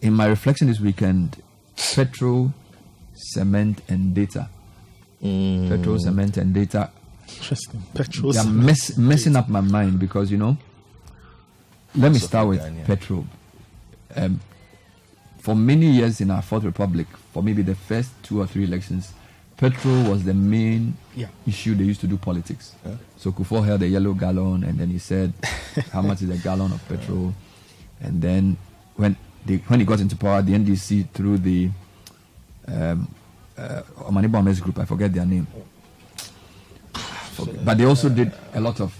in my reflection this weekend, petrol, cement, and data. Petrol, cement, and data. Interesting. Petrol, they are messing up my mind because, let me start with petrol. For many years in our Fourth Republic, for maybe the first 2 or 3 elections, petrol was the main issue they used to do politics. Yeah. So Kufuor held a yellow gallon, and then he said, how much is a gallon of petrol? And then when he got into power, the NDC through the Omani Bombers group, I forget their name. But they also did a lot of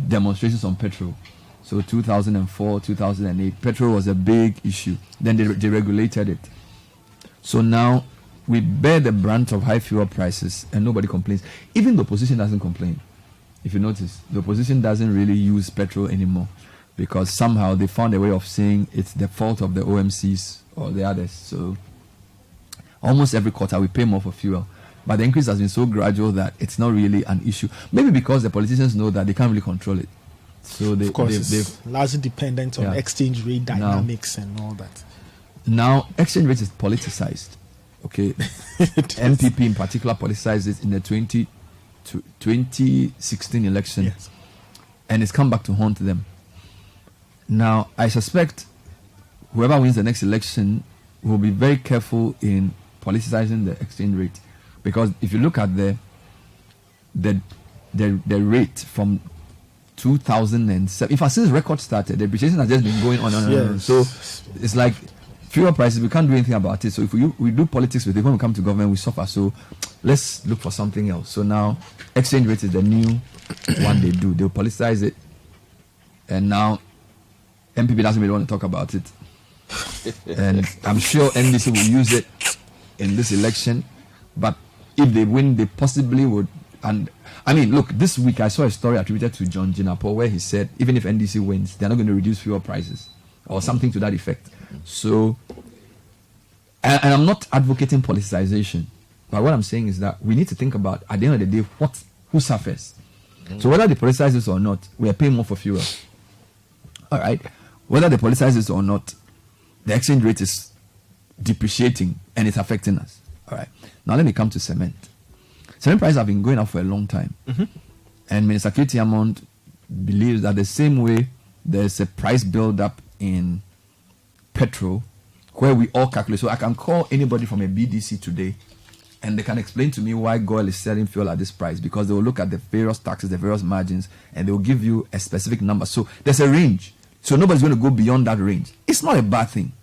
demonstrations on petrol. So 2004, 2008, petrol was a big issue. Then they regulated it. So now we bear the brunt of high fuel prices and nobody complains. Even the opposition doesn't complain. If you notice, the opposition doesn't really use petrol anymore because somehow they found a way of saying it's the fault of the OMCs or the others. So almost every quarter we pay more for fuel. But the increase has been so gradual that it's not really an issue. Maybe because the politicians know that they can't really control it. So they've largely dependent on exchange rate dynamics and all that. Now, exchange rate is politicized. Okay. MPP in particular politicized it in the 2016 election. Yes. And it's come back to haunt them. Now, I suspect whoever wins the next election will be very careful in politicizing the exchange rate. Because if you look at the rate from 2007, if since record started, the depreciation has just been going on and on. So it's like fuel prices, we can't do anything about it. So if we do politics with it, when we come to government, we suffer. So let's look for something else. So now exchange rate is the new one they do. They'll politicize it. And now MPP doesn't really want to talk about it. And I'm sure NDC will use it in this election. But if they win, they possibly would. And I mean, look, this week I saw a story attributed to John Jinapo where he said even if NDC wins, they're not going to reduce fuel prices or something to that effect. So, and I'm not advocating politicization, but what I'm saying is that we need to think about at the end of the day who suffers. So whether they politicize this or not, we are paying more for fuel. All right, whether they politicize this or not, the exchange rate is depreciating and it's affecting us. All right, now let me come to cement. Cement prices have been going up for a long time. And Minister Katie Amond believes that the same way there's a price build-up in petrol, where we all calculate. So I can call anybody from a BDC today, and they can explain to me why GOIL is selling fuel at this price, because they will look at the various taxes, the various margins, and they will give you a specific number. So there's a range. So nobody's going to go beyond that range. It's not a bad thing.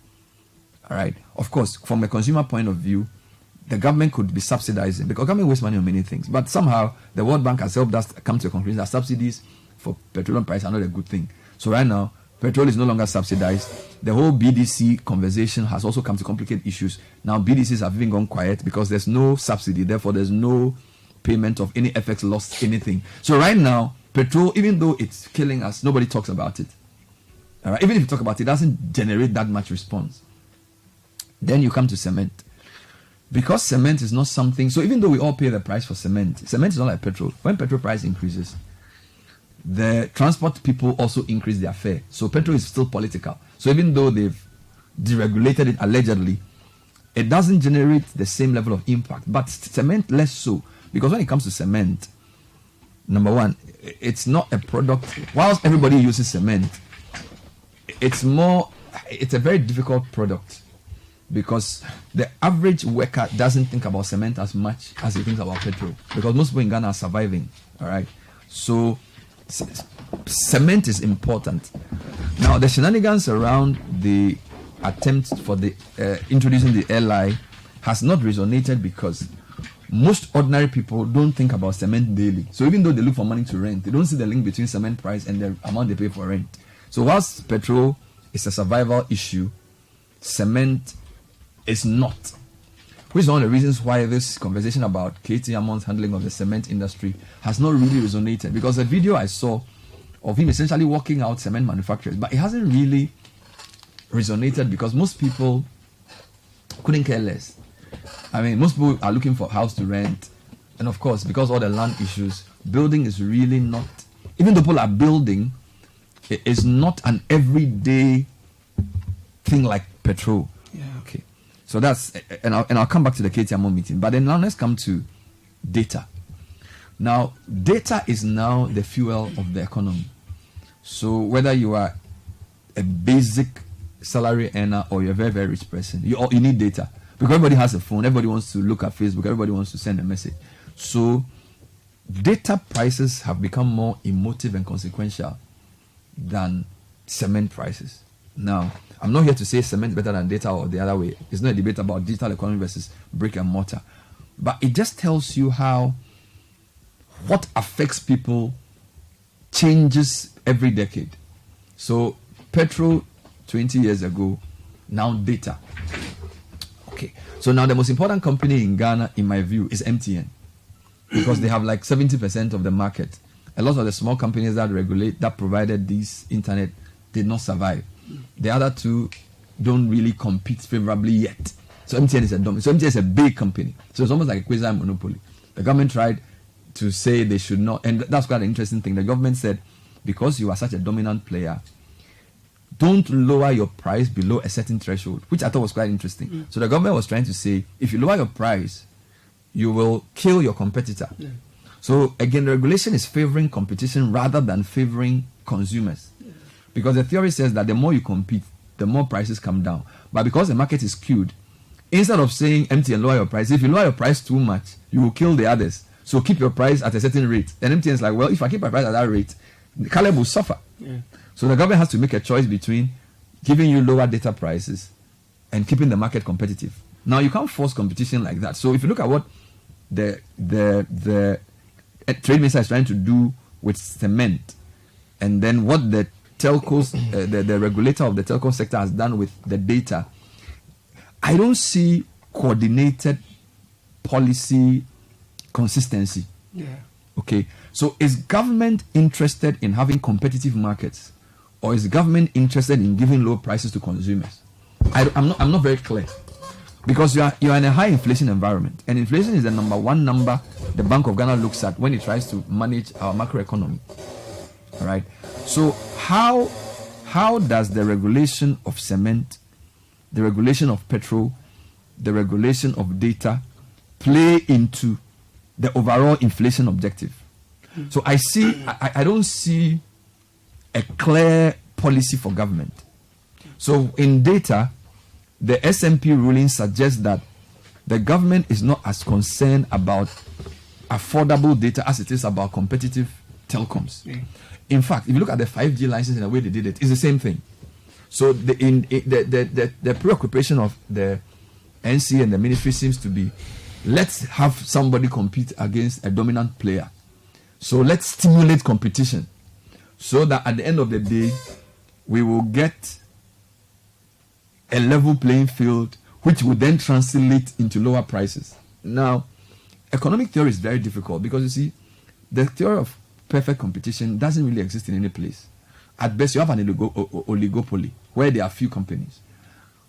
All right. Of course, from a consumer point of view, the government could be subsidizing, because government wastes money on many things. But somehow, the World Bank has helped us come to a conclusion that subsidies for petroleum price are not a good thing. So right now, petrol is no longer subsidized. The whole BDC conversation has also come to complicate issues. Now, BDCs have even gone quiet because there's no subsidy. Therefore, there's no payment of any FX loss, anything. So right now, petrol, even though it's killing us, nobody talks about it. All right? Even if you talk about it, it doesn't generate that much response. Then you come to cement. Because cement is not something, so even though we all pay the price for cement is not like petrol. When petrol price increases, the transport people also increase their fare. So petrol is still political. So even though they've deregulated it allegedly, it doesn't generate the same level of impact. But cement less so. Because when it comes to cement, number one, it's not a product. Whilst everybody uses cement, it's a very difficult product. Because the average worker doesn't think about cement as much as he thinks about petrol. Because most people in Ghana are surviving. All right. So cement is important. Now, the shenanigans around the attempt for the introducing the LI has not resonated because most ordinary people don't think about cement daily. So even though they look for money to rent, they don't see the link between cement price and the amount they pay for rent. So whilst petrol is a survival issue, cement is not. Which is one of the reasons why this conversation about Katie Amond's handling of the cement industry has not really resonated. Because the video I saw of him essentially walking out cement manufacturers, but it hasn't really resonated because most people couldn't care less. I mean, most people are looking for a house to rent. And of course, because all the land issues, building is really not, even though people are building, it is not an everyday thing like petrol. So that's, and I'll come back to the KTMO meeting. But then now let's come to data. Now, data is now the fuel of the economy. So whether you are a basic salary earner or you're a very, very rich person, you need data. Because everybody has a phone, everybody wants to look at Facebook, everybody wants to send a message. So data prices have become more emotive and consequential than cement prices. Now, I'm not here to say cement is better than data or the other way. It's not a debate about digital economy versus brick and mortar. But it just tells you how what affects people changes every decade. So petrol 20 years ago, now data. Okay. So now the most important company in Ghana, in my view, is MTN. Because they have like 70% of the market. A lot of the small companies that provided this internet did not survive. The other two don't really compete favorably yet. So MTN is MTN is a big company. So it's almost like a quasi-monopoly. The government tried to say they should not, and that's quite an interesting thing. The government said, because you are such a dominant player, don't lower your price below a certain threshold, which I thought was quite interesting. So the government was trying to say, if you lower your price, you will kill your competitor. Yeah. So again, the regulation is favoring competition rather than favoring consumers. Yeah. Because the theory says that the more you compete, the more prices come down. But because the market is skewed, instead of saying MTN lower your price, if you lower your price too much, you will kill the others. So keep your price at a certain rate. And MTN is like, well, if I keep my price at that rate, Caleb will suffer. Yeah. So the government has to make a choice between giving you lower data prices and keeping the market competitive. Now, you can't force competition like that. So if you look at what the trade minister is trying to do with cement, and then what the telcos, the regulator of the telco sector has done with the data, I don't see coordinated policy consistency. Yeah. Okay. So is government interested in having competitive markets, or is government interested in giving low prices to consumers? I'm not very clear. Because you are in a high inflation environment, and inflation is the number one number the Bank of Ghana looks at when it tries to manage our macroeconomy. All right. So how does the regulation of cement, the regulation of petrol, the regulation of data play into the overall inflation objective? So I don't see a clear policy for government. So in data, the SMP ruling suggests that the government is not as concerned about affordable data as it is about competitive telecoms. Yeah. In fact, if you look at the 5G license and the way they did it, it's the same thing. So the preoccupation of the NC and the ministry seems to be, let's have somebody compete against a dominant player. So let's stimulate competition so that at the end of the day, we will get a level playing field, which would then translate into lower prices. Now, economic theory is very difficult because, you see, the theory of perfect competition doesn't really exist in any place. At best, you have an oligopoly where there are few companies.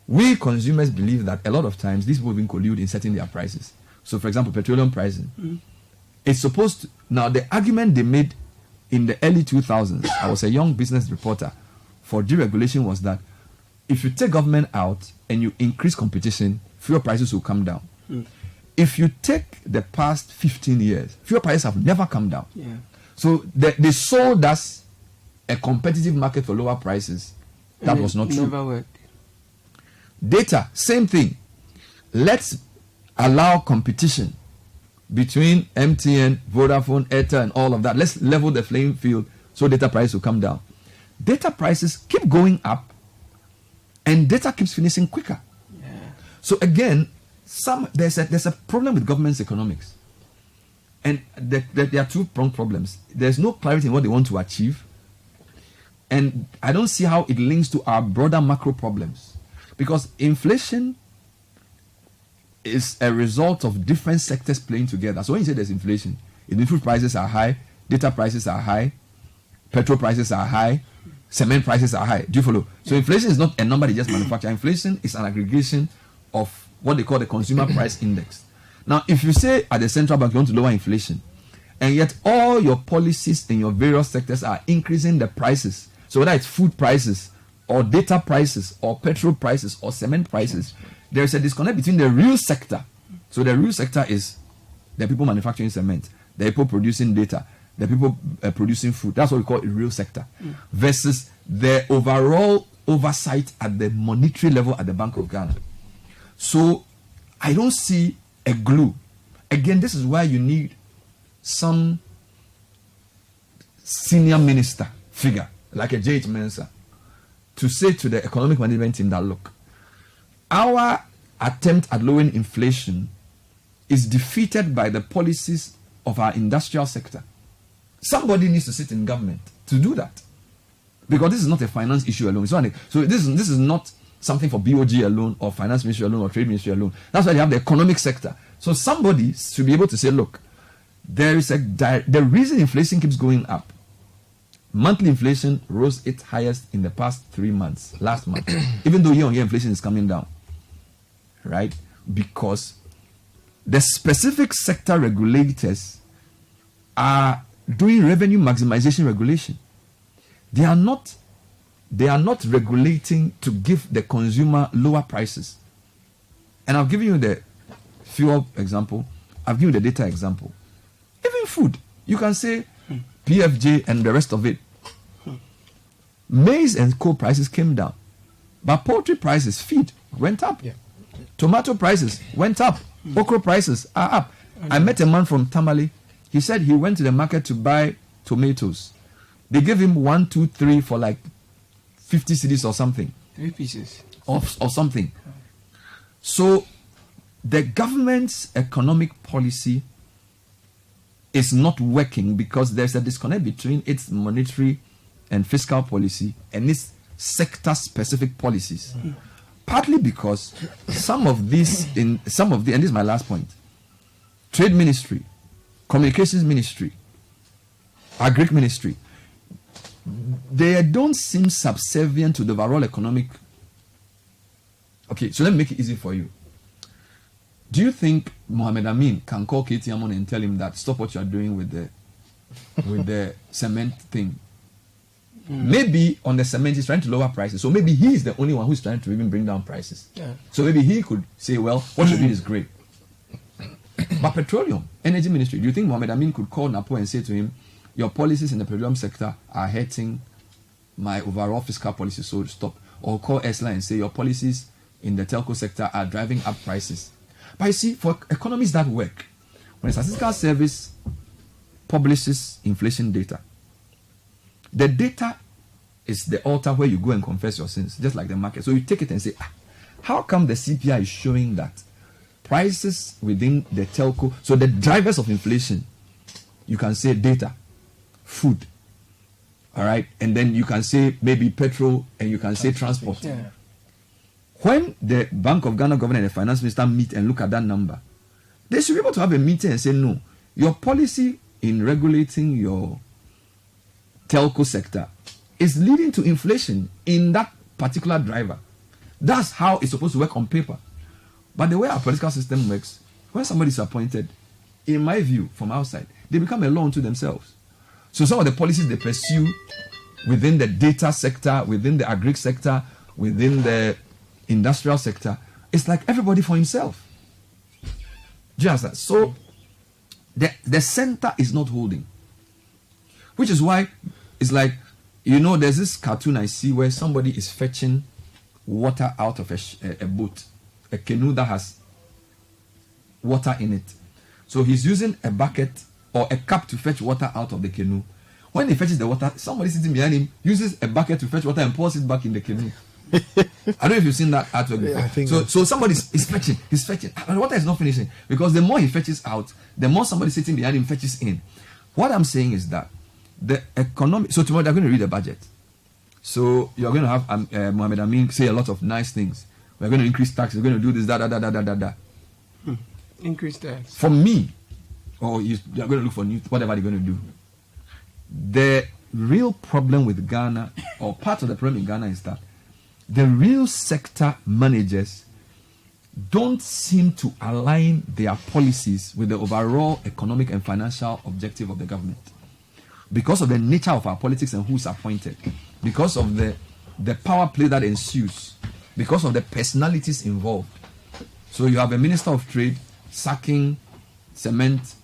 We consumers believe that a lot of times these people even collude in setting their prices. So, for example, petroleum pricing. It's supposed to, now the argument they made in the early 2000s, I was a young business reporter, for deregulation was that if you take government out and you increase competition, fuel prices will come down. If you take the past 15 years, fuel prices have never come down. Yeah. So they sold us a competitive market for lower prices. That was not true. Never worked. Data, same thing. Let's allow competition between MTN, Vodafone, Airtel, and all of that. Let's level the playing field so data prices will come down. Data prices keep going up, and data keeps finishing quicker. Yeah. So again, there's a problem with government's economics, and there are two-pronged problems. There's no clarity in what they want to achieve, and I don't see how it links to our broader macro problems, because inflation is a result of different sectors playing together. So when you say there's inflation, if food prices are high, data prices are high, petrol prices are high, cement prices are high. Do you follow? So inflation is not a number they just manufacture. Inflation is an aggregation of what they call the consumer price index. Now, if you say at the central bank you want to lower inflation, and yet all your policies in your various sectors are increasing the prices, so whether it's food prices or data prices or petrol prices or cement prices, there is a disconnect between the real sector. So the real sector is the people manufacturing cement, the people producing data, the people producing food. That's what we call a real sector. Versus the overall oversight at the monetary level at the Bank of Ghana. So I don't see a glue. Again, this is why you need some senior minister figure, like a J.H. Mensah, to say to the economic management team that, look, our attempt at lowering inflation is defeated by the policies of our industrial sector. Somebody needs to sit in government to do that. Because this is not a finance issue alone. So this is not something for BOG alone or finance ministry alone or trade ministry alone. That's why they have the economic sector. So somebody should be able to say, look, there is the reason inflation keeps going up. Monthly inflation rose its highest in the past 3 months, last month, even though year-on-year inflation is coming down, right? Because the specific sector regulators are doing revenue maximization regulation. They are not regulating to give the consumer lower prices. And I've given you the fuel example. I've given you the data example. Even food, you can say PFJ and the rest of it. Maize and coal prices came down, but poultry prices, feed, went up. Yeah. Tomato prices went up. Okra prices are up. I met a man from Tamale. He said he went to the market to buy tomatoes. They gave him 1, 2, 3 for like 50 cedis or something. 3 pieces. Or something. So the government's economic policy is not working because there's a disconnect between its monetary and fiscal policy and its sector-specific policies. Partly because some of these, and this is my last point, Trade Ministry, Communications Ministry, Agric Ministry, they don't seem subservient to the overall economic. Okay, so let me make it easy for you. Do you think Mohamed Amin can call Katie Amon and tell him that stop what you are doing with the cement thing? Maybe on the cement he's trying to lower prices. So maybe he is the only one who's trying to even bring down prices. Yeah. So maybe he could say, well, what you're doing is great. But petroleum, energy ministry, do you think Mohamed Amin could call Napo and say to him, your policies in the petroleum sector are hurting my overall fiscal policy, so stop? Or call Esla and say your policies in the telco sector are driving up prices? But you see, for economies that work, when a statistical service publishes inflation data, the data is the altar where you go and confess your sins, just like the market. So you take it and say, how come the CPI is showing that prices within the telco, so the drivers of inflation, you can say data, food, all right, and then you can say maybe petrol, and you can say transport. Yeah. When the Bank of Ghana governor and the finance minister meet and look at that number, they should be able to have a meeting and say, no, your policy in regulating your telco sector is leading to inflation in that particular driver. That's how it's supposed to work on paper. But the way our political system works, when somebody is appointed, in my view, from outside, they become a law unto themselves. So some of the policies they pursue within the data sector, within the agri sector, within the industrial sector, it's like everybody for himself. Do you understand? So the center is not holding. Which is why it's like, there's this cartoon I see where somebody is fetching water out of a boat, a canoe that has water in it. So he's using a bucket or a cup to fetch water out of the canoe. When he fetches the water, somebody sitting behind him uses a bucket to fetch water and pours it back in the canoe. I don't know if you've seen that artwork before. Yeah, I think so somebody is fetching, and the water is not finishing because the more he fetches out, the more somebody sitting behind him fetches in. What I'm saying is that the economic. So tomorrow they're going to read the budget. So you're going to have Mohamed Amin say a lot of nice things. We're going to increase taxes. We're going to do this, da. Increase tax. For me, you're going to look for whatever they're going to do. The real problem with Ghana, or part of the problem in Ghana, is that the real sector managers don't seem to align their policies with the overall economic and financial objective of the government. Because of the nature of our politics and who's appointed, because of the the power play that ensues because of the personalities involved. So you have a minister of trade sacking cement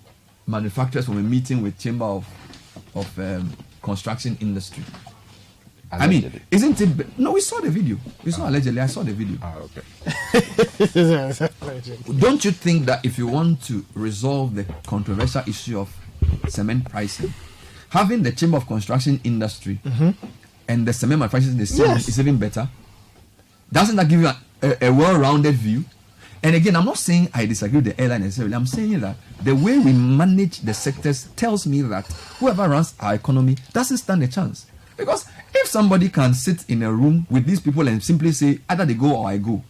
manufacturers from a meeting with chamber of construction industry. Allegedly. I mean, isn't it? No, we saw the video. It's not allegedly. I saw the video. Okay. Don't you think that if you want to resolve the controversial issue of cement pricing, having the chamber of construction industry and the cement manufacturers in the same room is even better? Doesn't that give you a well-rounded view? And again, I'm not saying I disagree with the airline necessarily. I'm saying that the way we manage the sectors tells me that whoever runs our economy doesn't stand a chance. Because if somebody can sit in a room with these people and simply say, either they go or I go.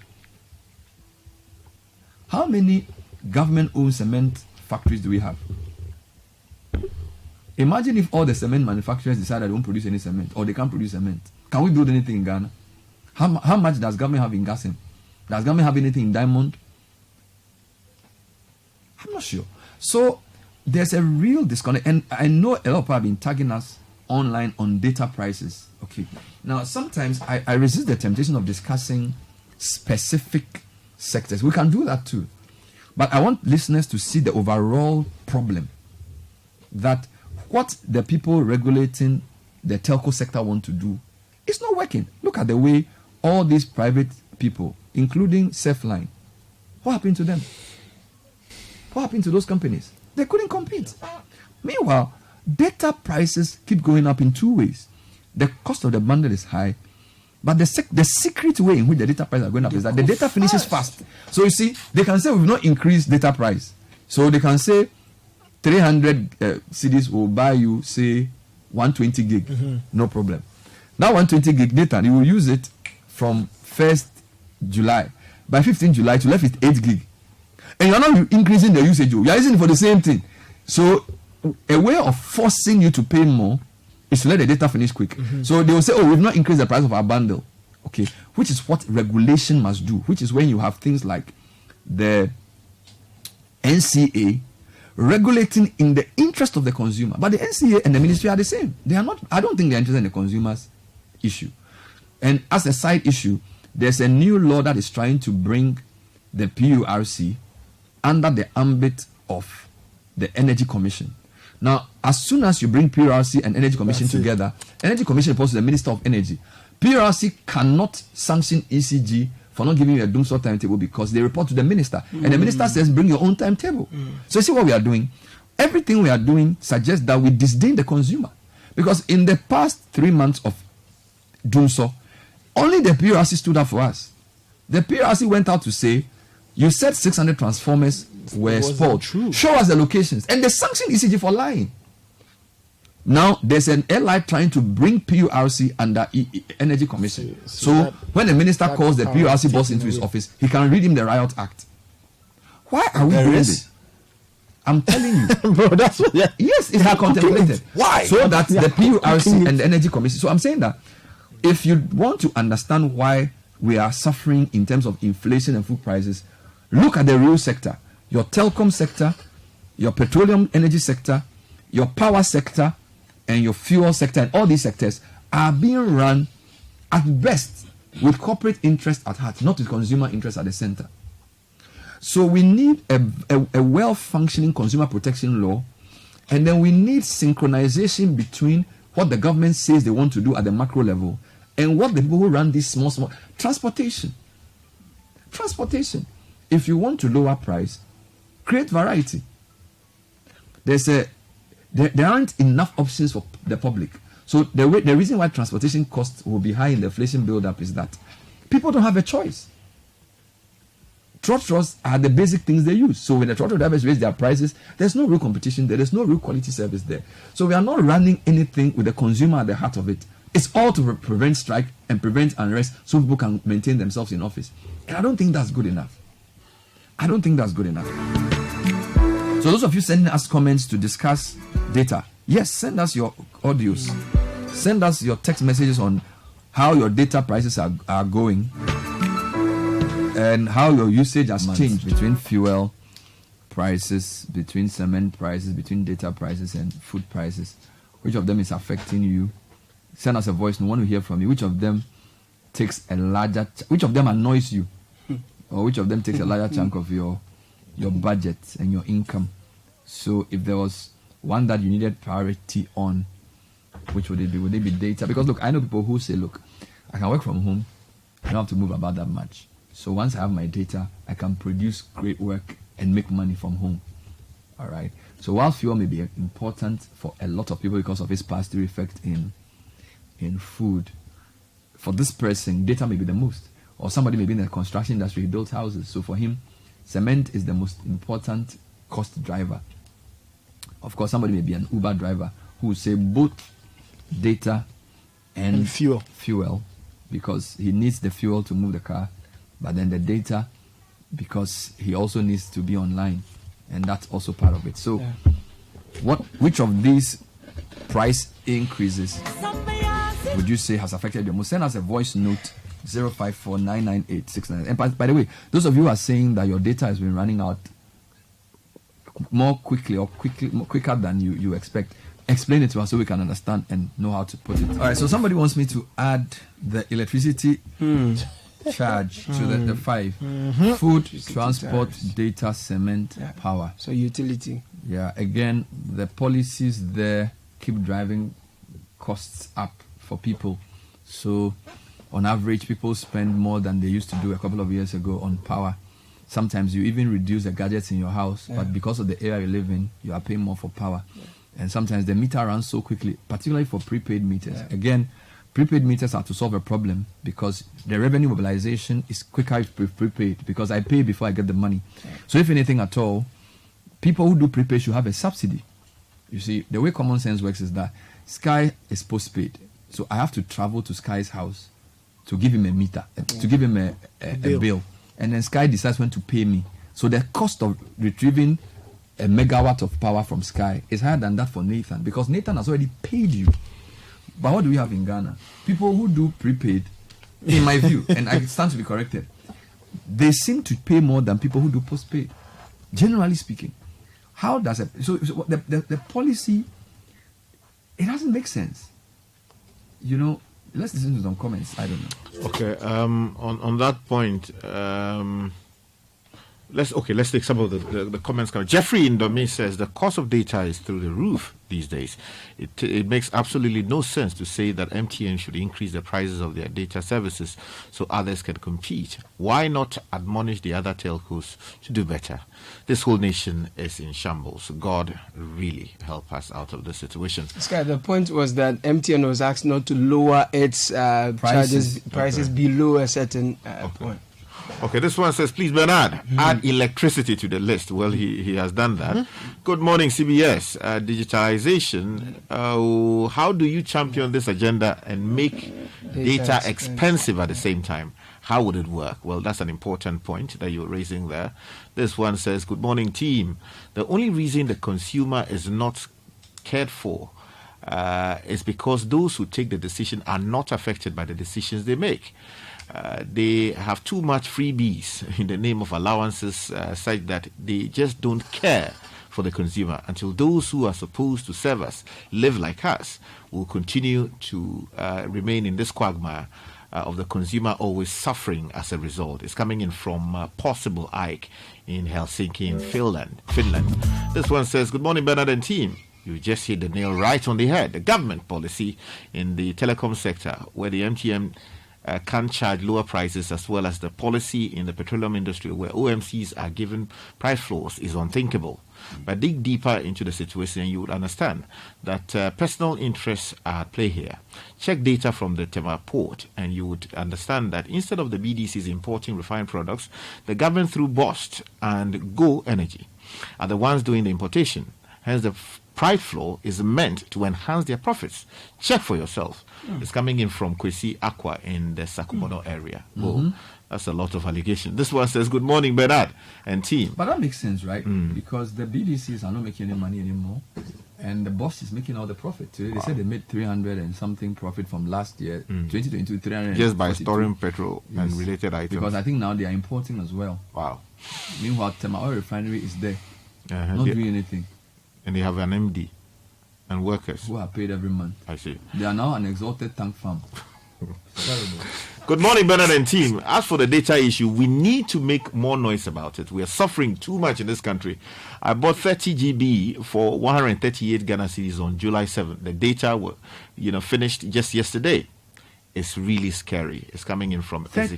How many government-owned cement factories do we have? Imagine if all the cement manufacturers decide they won't produce any cement or they can't produce cement. Can we build anything in Ghana? How much does government have in Gassem? Does government have anything in Diamond? I'm not sure. So there's a real disconnect. And I know a lot of people have been tagging us online on data prices. Okay. Now, sometimes I resist the temptation of discussing specific sectors. We can do that too. But I want listeners to see the overall problem that what the people regulating the telco sector want to do is not working. Look at the way all these private people, including Selfline, what happened to them? What happened to those companies? They couldn't compete. Meanwhile, data prices keep going up in two ways. The cost of the bundle is high, but the secret way in which the data prices are going up is that the data finishes fast. So you see, they can say we've not increased data price. So they can say 300 CDs will buy you, say, 120 gig. No problem. That 120 gig data, you will use it from 1st July. By 15th July, you're left with 8 gig. And you're not increasing the usage. You're using it for the same thing. So a way of forcing you to pay more is to let the data finish quick. So they will say, oh, we've not increased the price of our bundle. Okay. Which is what regulation must do. Which is when you have things like the NCA regulating in the interest of the consumer. But the NCA and the ministry are the same. They are not, I don't think they're interested in the consumer's issue. And as a side issue, there's a new law that is trying to bring the PURC under the ambit of the Energy Commission. Now, as soon as you bring PURC and Energy Commission together, Energy Commission reports to the Minister of Energy. PURC cannot sanction ECG for not giving you a doomsday timetable because they report to the minister. And the minister says, bring your own timetable. So you see what we are doing? Everything we are doing suggests that we disdain the consumer. Because in the past 3 months of doomsday, only the PURC stood up for us. The PURC went out to say, you said 600 transformers were spoiled. Show us the locations. And they sanctioned ECG for lying. Now, there's an ally trying to bring PURC under Energy Commission. So when the minister calls the PURC boss into his office, he can read him the Riot Act. Why are we doing this? I'm telling you. Bro, that's what, yes, it has contemplated. Why? So that the PURC and the Energy Commission. So I'm saying that if you want to understand why we are suffering in terms of inflation and food prices, look at the real sector. Your telecom sector, your petroleum energy sector, your power sector, and your fuel sector, and all these sectors are being run at best with corporate interest at heart, not with consumer interest at the center. So we need a well-functioning consumer protection law, and then we need synchronization between what the government says they want to do at the macro level and what the people who run these small transportation. If you want to lower price, create variety. There aren't enough options for the public. So the reason why transportation costs will be high in the inflation build-up is that people don't have a choice. Trotros are the basic things they use. So when the trotro drivers raise their prices, there's no real competition there. There's no real quality service there. So we are not running anything with the consumer at the heart of it. It's all to prevent strike and prevent unrest so people can maintain themselves in office. And I don't think that's good enough. So those of you sending us comments to discuss data, yes, send us your audios. Send us your text messages on how your data prices are going and how your usage has changed between fuel prices, between cement prices, between data prices and food prices. Which of them is affecting you? Send us a voice. We want to hear from you. Which of them takes a larger, which of them annoys you, or which of them takes a larger chunk of your budget and your income. So if there was one that you needed priority on, which would it be? Would it be data? Because look, I know people who say, look, I can work from home, I don't have to move about that much. So once I have my data, I can produce great work and make money from home. All right. So while fuel may be important for a lot of people because of its pass-through effect in food, for this person, data may be the most. Or somebody may be in the construction industry, he builds houses. So for him, cement is the most important cost driver. Of course, somebody may be an Uber driver who will say both data and fuel, because he needs the fuel to move the car, but then the data because he also needs to be online, and that's also part of it. So which of these price increases would you say has affected you most? Send us a voice note, 054-998-699. And by the way, those of you who are saying that your data has been running out more quicker than you expect, explain it to us so we can understand and know how to put it. All right, so somebody wants me to add the electricity charge to the 5. Food, transport, data, cement, power. So utility. Yeah, again, the policies there keep driving costs up for people. So on average, people spend more than they used to do a couple of years ago on power. Sometimes you even reduce the gadgets in your house, but because of the area you live in, you are paying more for power. And sometimes the meter runs so quickly, particularly for prepaid meters. Again, prepaid meters are to solve a problem because the revenue mobilization is quicker with prepaid, because I pay before I get the money. So if anything at all, people who do prepaid should have a subsidy. You see, the way common sense works is that Sky is postpaid. So I have to travel to Sky's house to give him a meter, to give him a bill. And then Sky decides when to pay me. So the cost of retrieving a megawatt of power from Sky is higher than that for Nathan, because Nathan has already paid you. But what do we have in Ghana? People who do prepaid, in my view, and I stand to be corrected, they seem to pay more than people who do postpaid, generally speaking. How does it? So the policy, it doesn't make sense. You know, let's listen to some comments. I don't know. Okay, on that point, let's take some of the comments. Jeffrey in Domain says the cost of data is through the roof these days. It makes absolutely no sense to say that MTN should increase the prices of their data services so others can compete. Why not admonish the other telcos to do better? This whole nation is in shambles. God really help us out of this situation. Sky, the point was that MTN was asked not to lower its prices below a certain point. Okay, this one says, please, Bernard, add electricity to the list. Well, he has done that. Good morning, CBS. Digitalization. How do you champion this agenda and make data expensive at the same time? How would it work? Well, that's an important point that you're raising there. This one says, good morning, team. The only reason the consumer is not cared for is because those who take the decision are not affected by the decisions they make. They have too much freebies in the name of allowances, such that they just don't care for the consumer, until those who are supposed to serve us, live like us, will continue to remain in this quagmire of the consumer always suffering as a result. It's coming in from Possible Ike in Helsinki in Finland. This one says, good morning, Bernard and team. You just hit the nail right on the head. The government policy in the telecom sector, where the MTN can charge lower prices, as well as the policy in the petroleum industry where OMCs are given price floors, is unthinkable. But dig deeper into the situation and you would understand that personal interests are at play here. Check data from the Tema port and you would understand that instead of the BDCs importing refined products, the government through BOST and Go Energy are the ones doing the importation. Hence the price floor is meant to enhance their profits. Check for yourself. It's coming in from Kwesi Aqua in the Sakumono area. Oh, that's a lot of allegation. This one says, good morning, Bernard and team. But that makes sense, right? Because the BDCs are not making any money anymore, and the boss is making all the profit. Today they said they made 300 and something profit from last year, 2022, 300. Just by storing petrol and related items. Because I think now they are importing as well. Wow. Meanwhile, Tema Oil Refinery is there, not doing anything. And they have an MD and workers who are paid every month. I see. They are now an exalted tank farm. Terrible. Good morning, Bernard and team. As for the data issue, we need to make more noise about it. We are suffering too much in this country. I bought 30 GB for 138 Ghana cedis on July 7th. The data were, finished just yesterday. It's really scary. It's coming in from 30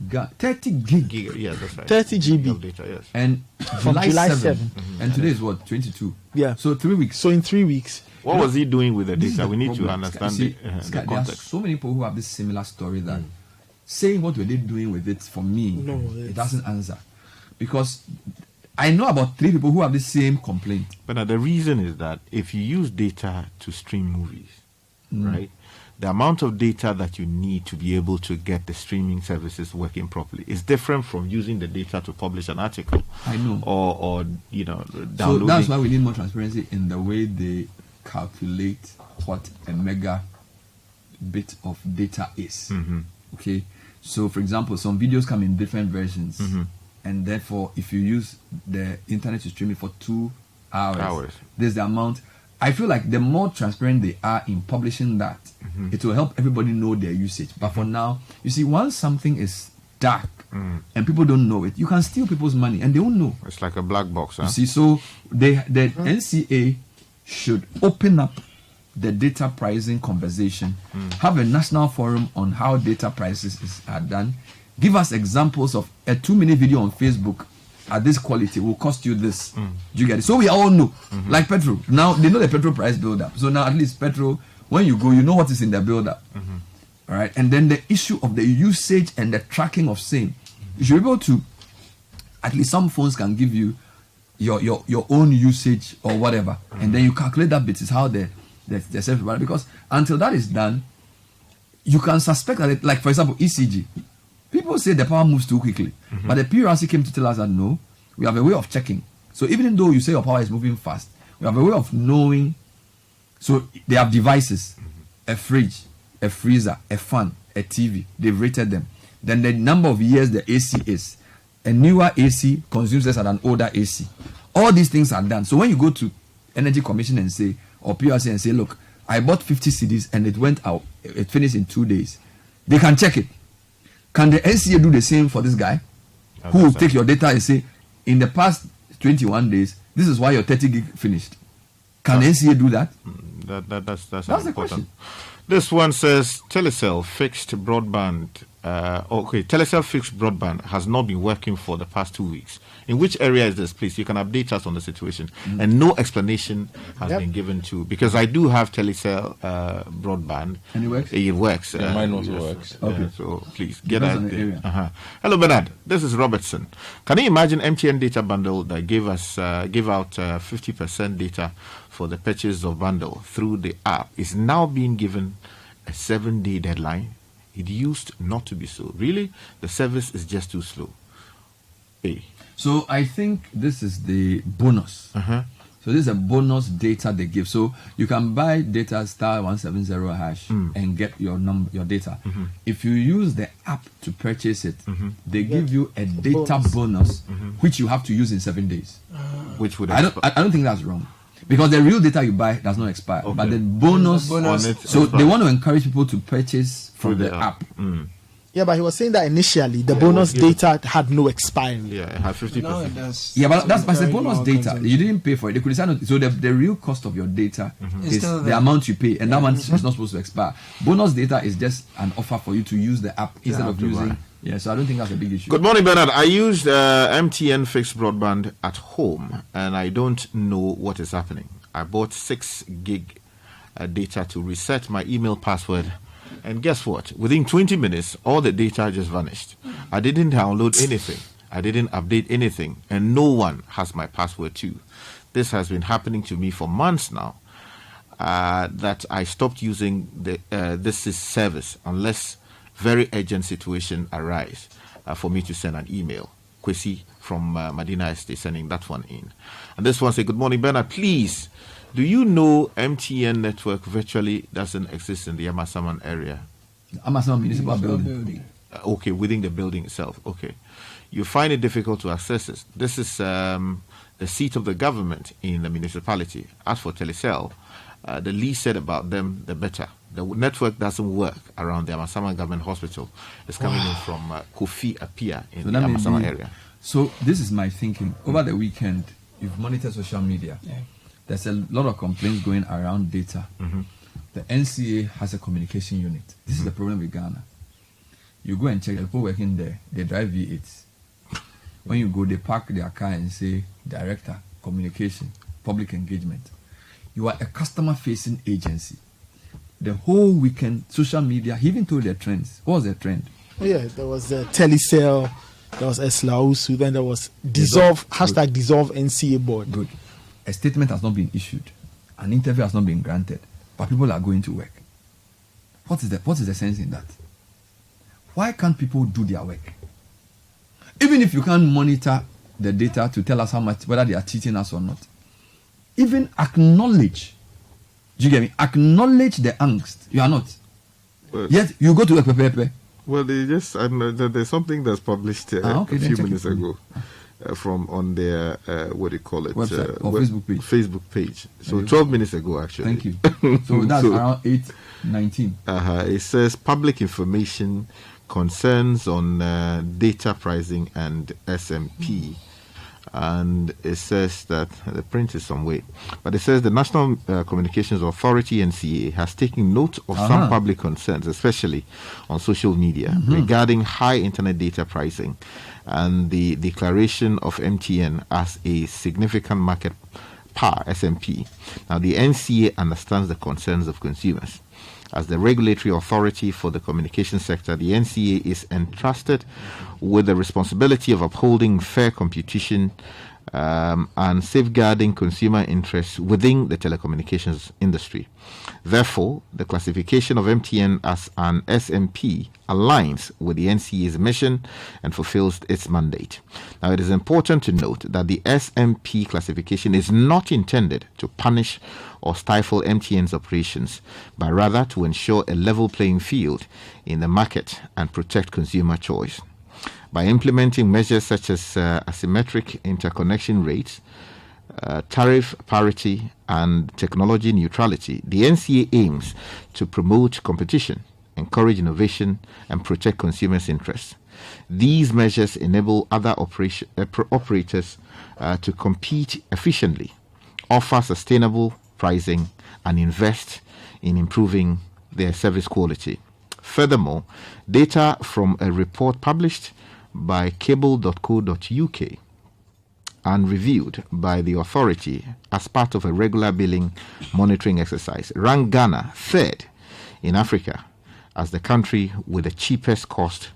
gig. Yeah, that's right. 30 GB of data, yes. And July 7. Mm-hmm. And today is what? 22. Yeah. So 3 weeks. So in 3 weeks. What was he doing with the data? We need to understand the context. There are so many people who have this similar story that saying what were they doing with it, for me, it doesn't answer. Because I know about 3 people who have the same complaint. But the reason is that if you use data to stream movies, right, the amount of data that you need to be able to get the streaming services working properly is different from using the data to publish an article. I know. Or downloading. So that's why we need more transparency in the way they calculate what a mega bit of data is. Okay. So, for example, some videos come in different versions, and therefore, if you use the internet to stream it for 2 hours, there's the amount. I feel like the more transparent they are in publishing that, it will help everybody know their usage. But for now, you see, once something is dark and people don't know it, you can steal people's money and they won't know. It's like a black box. Huh? You see, so the NCA should open up the data pricing conversation, have a national forum on how data prices are done, give us examples of a 2-minute video on Facebook at this quality will cost you this. Do you get it? So we all know, like petrol. Now they know the petrol price build up. So now at least petrol, when you go, you know what is in the build up. All right, and then the issue of the usage and the tracking of same, you should be able to. At least some phones can give you your own usage or whatever, and then you calculate that bit is how the self, because until that is done, you can suspect that like for example ECG, people say the power moves too quickly, but the PRC came to tell us that no, we have a way of checking. So even though you say your power is moving fast, we have a way of knowing. So they have devices, a fridge, a freezer, a fan, a TV. They've rated them. Then the number of years the AC is. A newer AC consumes less than an older AC. All these things are done. So when you go to Energy Commission and say, or PRC and say, look, I bought 50 CDs and it went out, it finished in 2 days, they can check it. Can the NCA do the same for this guy who will take your data and say, in the past 21 days, this is why your 30 gig finished? Can the NCA do that? That's the question. This one says Telecel fixed broadband. Telecel fixed broadband has not been working for the past 2 weeks. In which area is this, please? You can update us on the situation. And no explanation has been given to, because I do have Telecel broadband. And it works? It works. Mine also works. Okay. So please get out there. Hello, Bernard. This is Robertson. Can you imagine MTN data bundle that gave out 50% data for the purchase of bundle through the app is now being given a 7-day deadline? It used not to be so. Really, the service is just too slow. So I think this is the bonus. So this is a bonus data they give. So you can buy data *170 hash and get your data. If you use the app to purchase it, they give you a data bonus, which you have to use in 7 days. Which would I don't think that's wrong. Because the real data you buy does not expire. Okay. But the bonus on it, so they want to encourage people to purchase from the app. Yeah, but he was saying that initially the bonus data had no expiry. Yeah, it had 50%. No, it does. Yeah, but that's the bonus data. You didn't pay for it. They could decide not, so the real cost of your data is the amount you pay, and that one is not supposed to expire. Bonus data is just an offer for you to use the app instead of using. Yeah, so I don't think that's a big issue. Good morning, Bernard. I used MTN fixed broadband at home, and I don't know what is happening. I bought 6 gig data to reset my email password, and guess what? Within 20 minutes, all the data just vanished. I didn't download anything. I didn't update anything, and no one has my password too. This has been happening to me for months now. That I stopped using this service unless very urgent situation arise for me to send an email. Kwesi from Medina Estate sending that one in. And this one says, good morning, Bernard. Please, do you know MTN network virtually doesn't exist in the Amasaman area? Amasaman Municipal Building. Okay, within the building itself. Okay. You find it difficult to access it. This is the seat of the government in the municipality. As for Telecel, the least said about them, the better. The network doesn't work around the Amasama Government Hospital. It's coming in from Kofi Apia in the Amasama area. So this is my thinking. Over the weekend, you've monitored social media. Yeah. There's a lot of complaints going around data. Mm-hmm. The NCA has a communication unit. This is the problem with Ghana. You go and check the people working there, they drive V8s. When you go, they park their car and say, Director, Communication, Public Engagement. You are a customer-facing agency. The whole weekend, social media, he even told their trends. What was the trend? Oh, yeah, there was Telecel, there was Eslausu, then there was dissolve NCA board. Good. A statement has not been issued. An interview has not been granted. But people are going to work. What is the sense in that? Why can't people do their work? Even if you can't monitor the data to tell us how much, whether they are cheating us or not, even acknowledge. Do you get me? Acknowledge the angst. You are not. Well, yet you go to work. Well, there's something that's published a few minutes ago from on their what do you call it? Website or Facebook page. Facebook page. So 12 minutes ago, actually. Thank you. So that's around 8:19. It says public information concerns on data pricing and SMP. And it says that the print is some way, but it says the National Communications Authority (NCA) has taken note of some public concerns, especially on social media, regarding high internet data pricing and the declaration of MTN as a significant market power (SMP). Now, the NCA understands the concerns of consumers. As the regulatory authority for the communication sector, the NCA is entrusted with the responsibility of upholding fair competition and safeguarding consumer interests within the telecommunications industry. Therefore, the classification of MTN as an SMP aligns with the NCA's mission and fulfills its mandate. Now, it is important to note that the SMP classification is not intended to punish or stifle MTN's operations, but rather to ensure a level playing field in the market and protect consumer choice. By implementing measures such as asymmetric interconnection rates, tariff parity, and technology neutrality, the NCA aims to promote competition, encourage innovation, and protect consumers' interests. These measures enable other operators to compete efficiently, offer sustainable pricing, and invest in improving their service quality. Furthermore, data from a report published by cable.co.uk and reviewed by the authority as part of a regular billing monitoring exercise ranked Ghana third in Africa as the country with the cheapest cost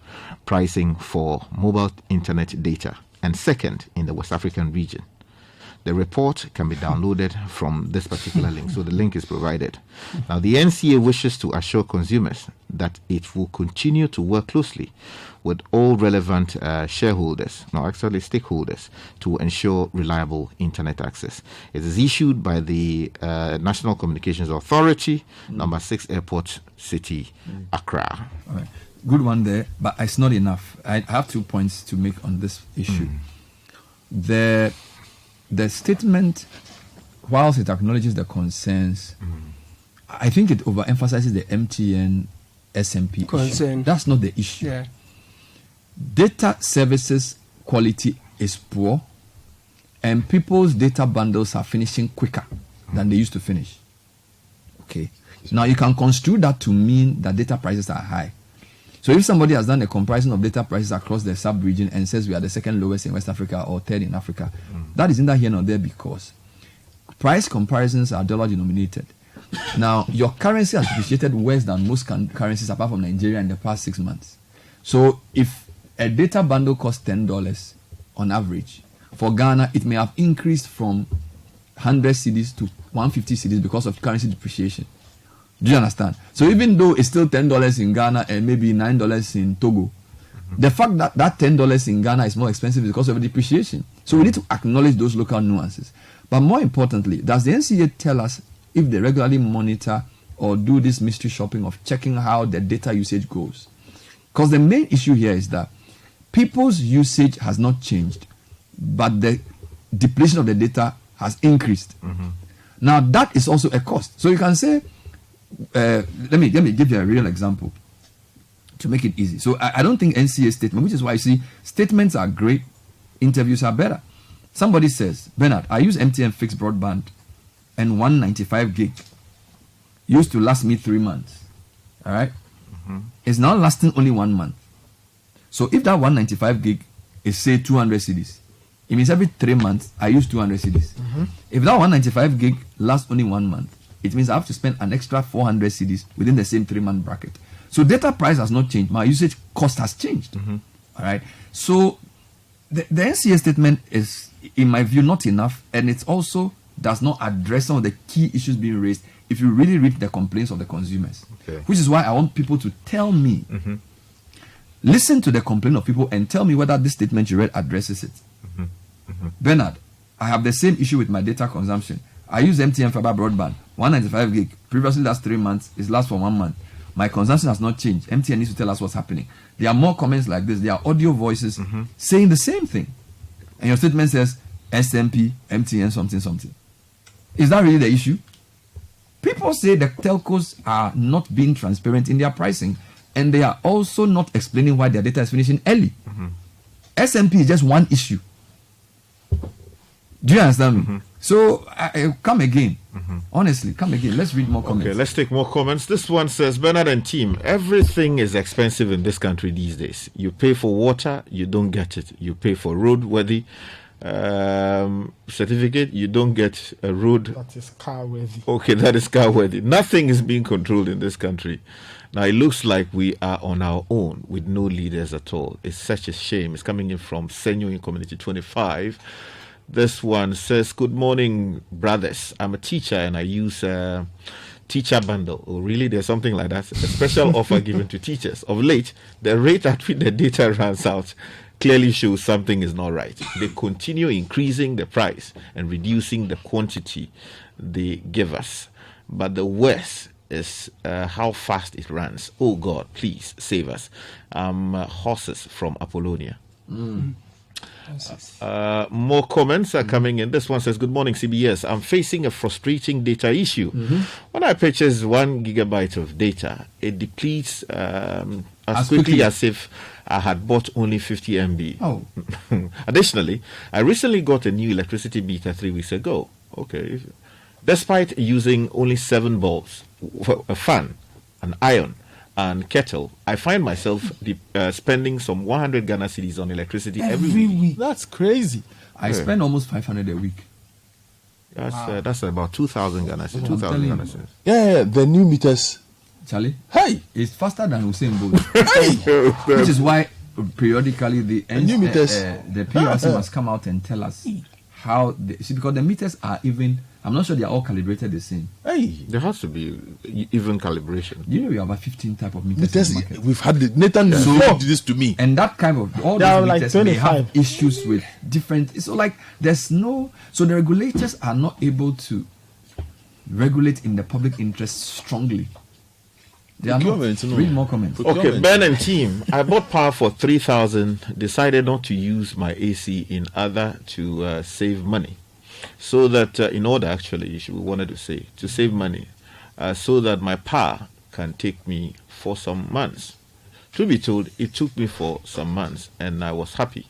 pricing for mobile internet data and second in the West African region. The report can be downloaded from this particular link, so the link is provided. Now, the NCA wishes to assure consumers that it will continue to work closely with all relevant stakeholders, to ensure reliable internet access. It is issued by the National Communications Authority, number 6 Airport City, Accra. All right. Good one there, but it's not enough. I have 2 points to make on this issue. The statement, whilst it acknowledges the concerns, I think it overemphasizes the MTN SMP concern. Issue. That's not the issue. Yeah. Data services quality is poor, and people's data bundles are finishing quicker than they used to finish. Okay. Now you can construe that to mean that data prices are high. So if somebody has done a comparison of data prices across the sub-region and says we are the second lowest in West Africa or third in Africa, that is neither here nor there, because price comparisons are dollar denominated. Now, your currency has depreciated worse than most currencies apart from Nigeria in the past 6 months. So if a data bundle costs $10 on average, for Ghana, it may have increased from 100 cedis to 150 cedis because of currency depreciation. Do you understand? So even though it's still $10 in Ghana and maybe $9 in Togo, the fact that that $10 in Ghana is more expensive is because of depreciation. So we need to acknowledge those local nuances. But more importantly, does the NCA tell us if they regularly monitor or do this mystery shopping of checking how the data usage goes? Because the main issue here is that people's usage has not changed, but the depletion of the data has increased. Now that is also a cost. So you can say, let me give you a real example to make it easy. So I don't think NCA statement, which is why you see statements are great, interviews are better. Somebody says, Bernard, I use MTN fixed broadband and 195 gig used to last me 3 months. All right? It's now lasting only 1 month. So if that 195 gig is say 200 cedis, it means every 3 months I use 200 cedis. If that 195 gig lasts only 1 month, it means I have to spend an extra 400 cedis within the same 3-month bracket. So data price has not changed. My usage cost has changed. All right. So the NCA statement is, in my view, not enough, and it also does not address some of the key issues being raised if you really read the complaints of the consumers. Which is why I want people to tell me, listen to the complaint of people and tell me whether this statement you read addresses it. Bernard, I have the same issue with my data consumption. I use MTN fiber broadband, 195 gig. Previously last 3 months, it lasts for 1 month. My consumption has not changed. MTN needs to tell us what's happening. There are more comments like this. There are audio voices saying the same thing. And your statement says SMP, MTN, something. Is that really the issue? People say the telcos are not being transparent in their pricing, and they are also not explaining why their data is finishing early. SMP is just one issue. Do you understand me? So come again. Honestly, come again. Let's read more comments. Okay, let's take more comments. This one says, Bernard and team, everything is expensive in this country these days. You pay for water, you don't get it. You pay for roadworthy certificate, you don't get a road. That is car worthy. Okay, that is car worthy. Nothing is being controlled in this country. Now it looks like we are on our own with no leaders at all. It's such a shame. It's coming in from Senyo in Community 25. This one says, good morning, brothers. I'm a teacher and I use teacher bundle. Oh, really? There's something like that? A special offer given to teachers. Of late, the rate at which the data runs out clearly shows something is not right. They continue increasing the price and reducing the quantity they give us. But the worst is how fast it runs. Oh God, please save us. Horses from Apollonia. More comments are coming in. This one says, good morning, CBS. I'm facing a frustrating data issue. When I purchase 1 gigabyte of data, it depletes as quickly as if I had bought only 50 MB. Oh. Additionally, I recently got a new electricity meter 3 weeks ago. Okay. Despite using only 7 bulbs, a fan, an iron, and kettle, I find myself spending some 100 Ghana cedis on electricity every week. That's crazy. I spend almost 500 a week. That's about 2,000 Ghana cedis. 2,000 Ghana cedis. Yeah, the new meters. Charlie, Hey, it's faster than Usain Bolt. Which is why periodically the PRC must come out and tell us how because the meters are even. I'm not sure they are all calibrated the same. hey. There has to be even calibration. You know we have about 15 type of meters in the market. We've had Nathan did this to me. And that kind of all There are those like meters may have 25. issues with different. So like there's no. So the regulators are not able to regulate in the public interest strongly. They are not. Procurement, no. Read more comments. Okay, Ben and team, I bought power for 3,000, decided not to use my AC in order to save money. So that, in order actually, we wanted to say, to save money, so that my power can take me for some months. To be told, it took me for some months and I was happy.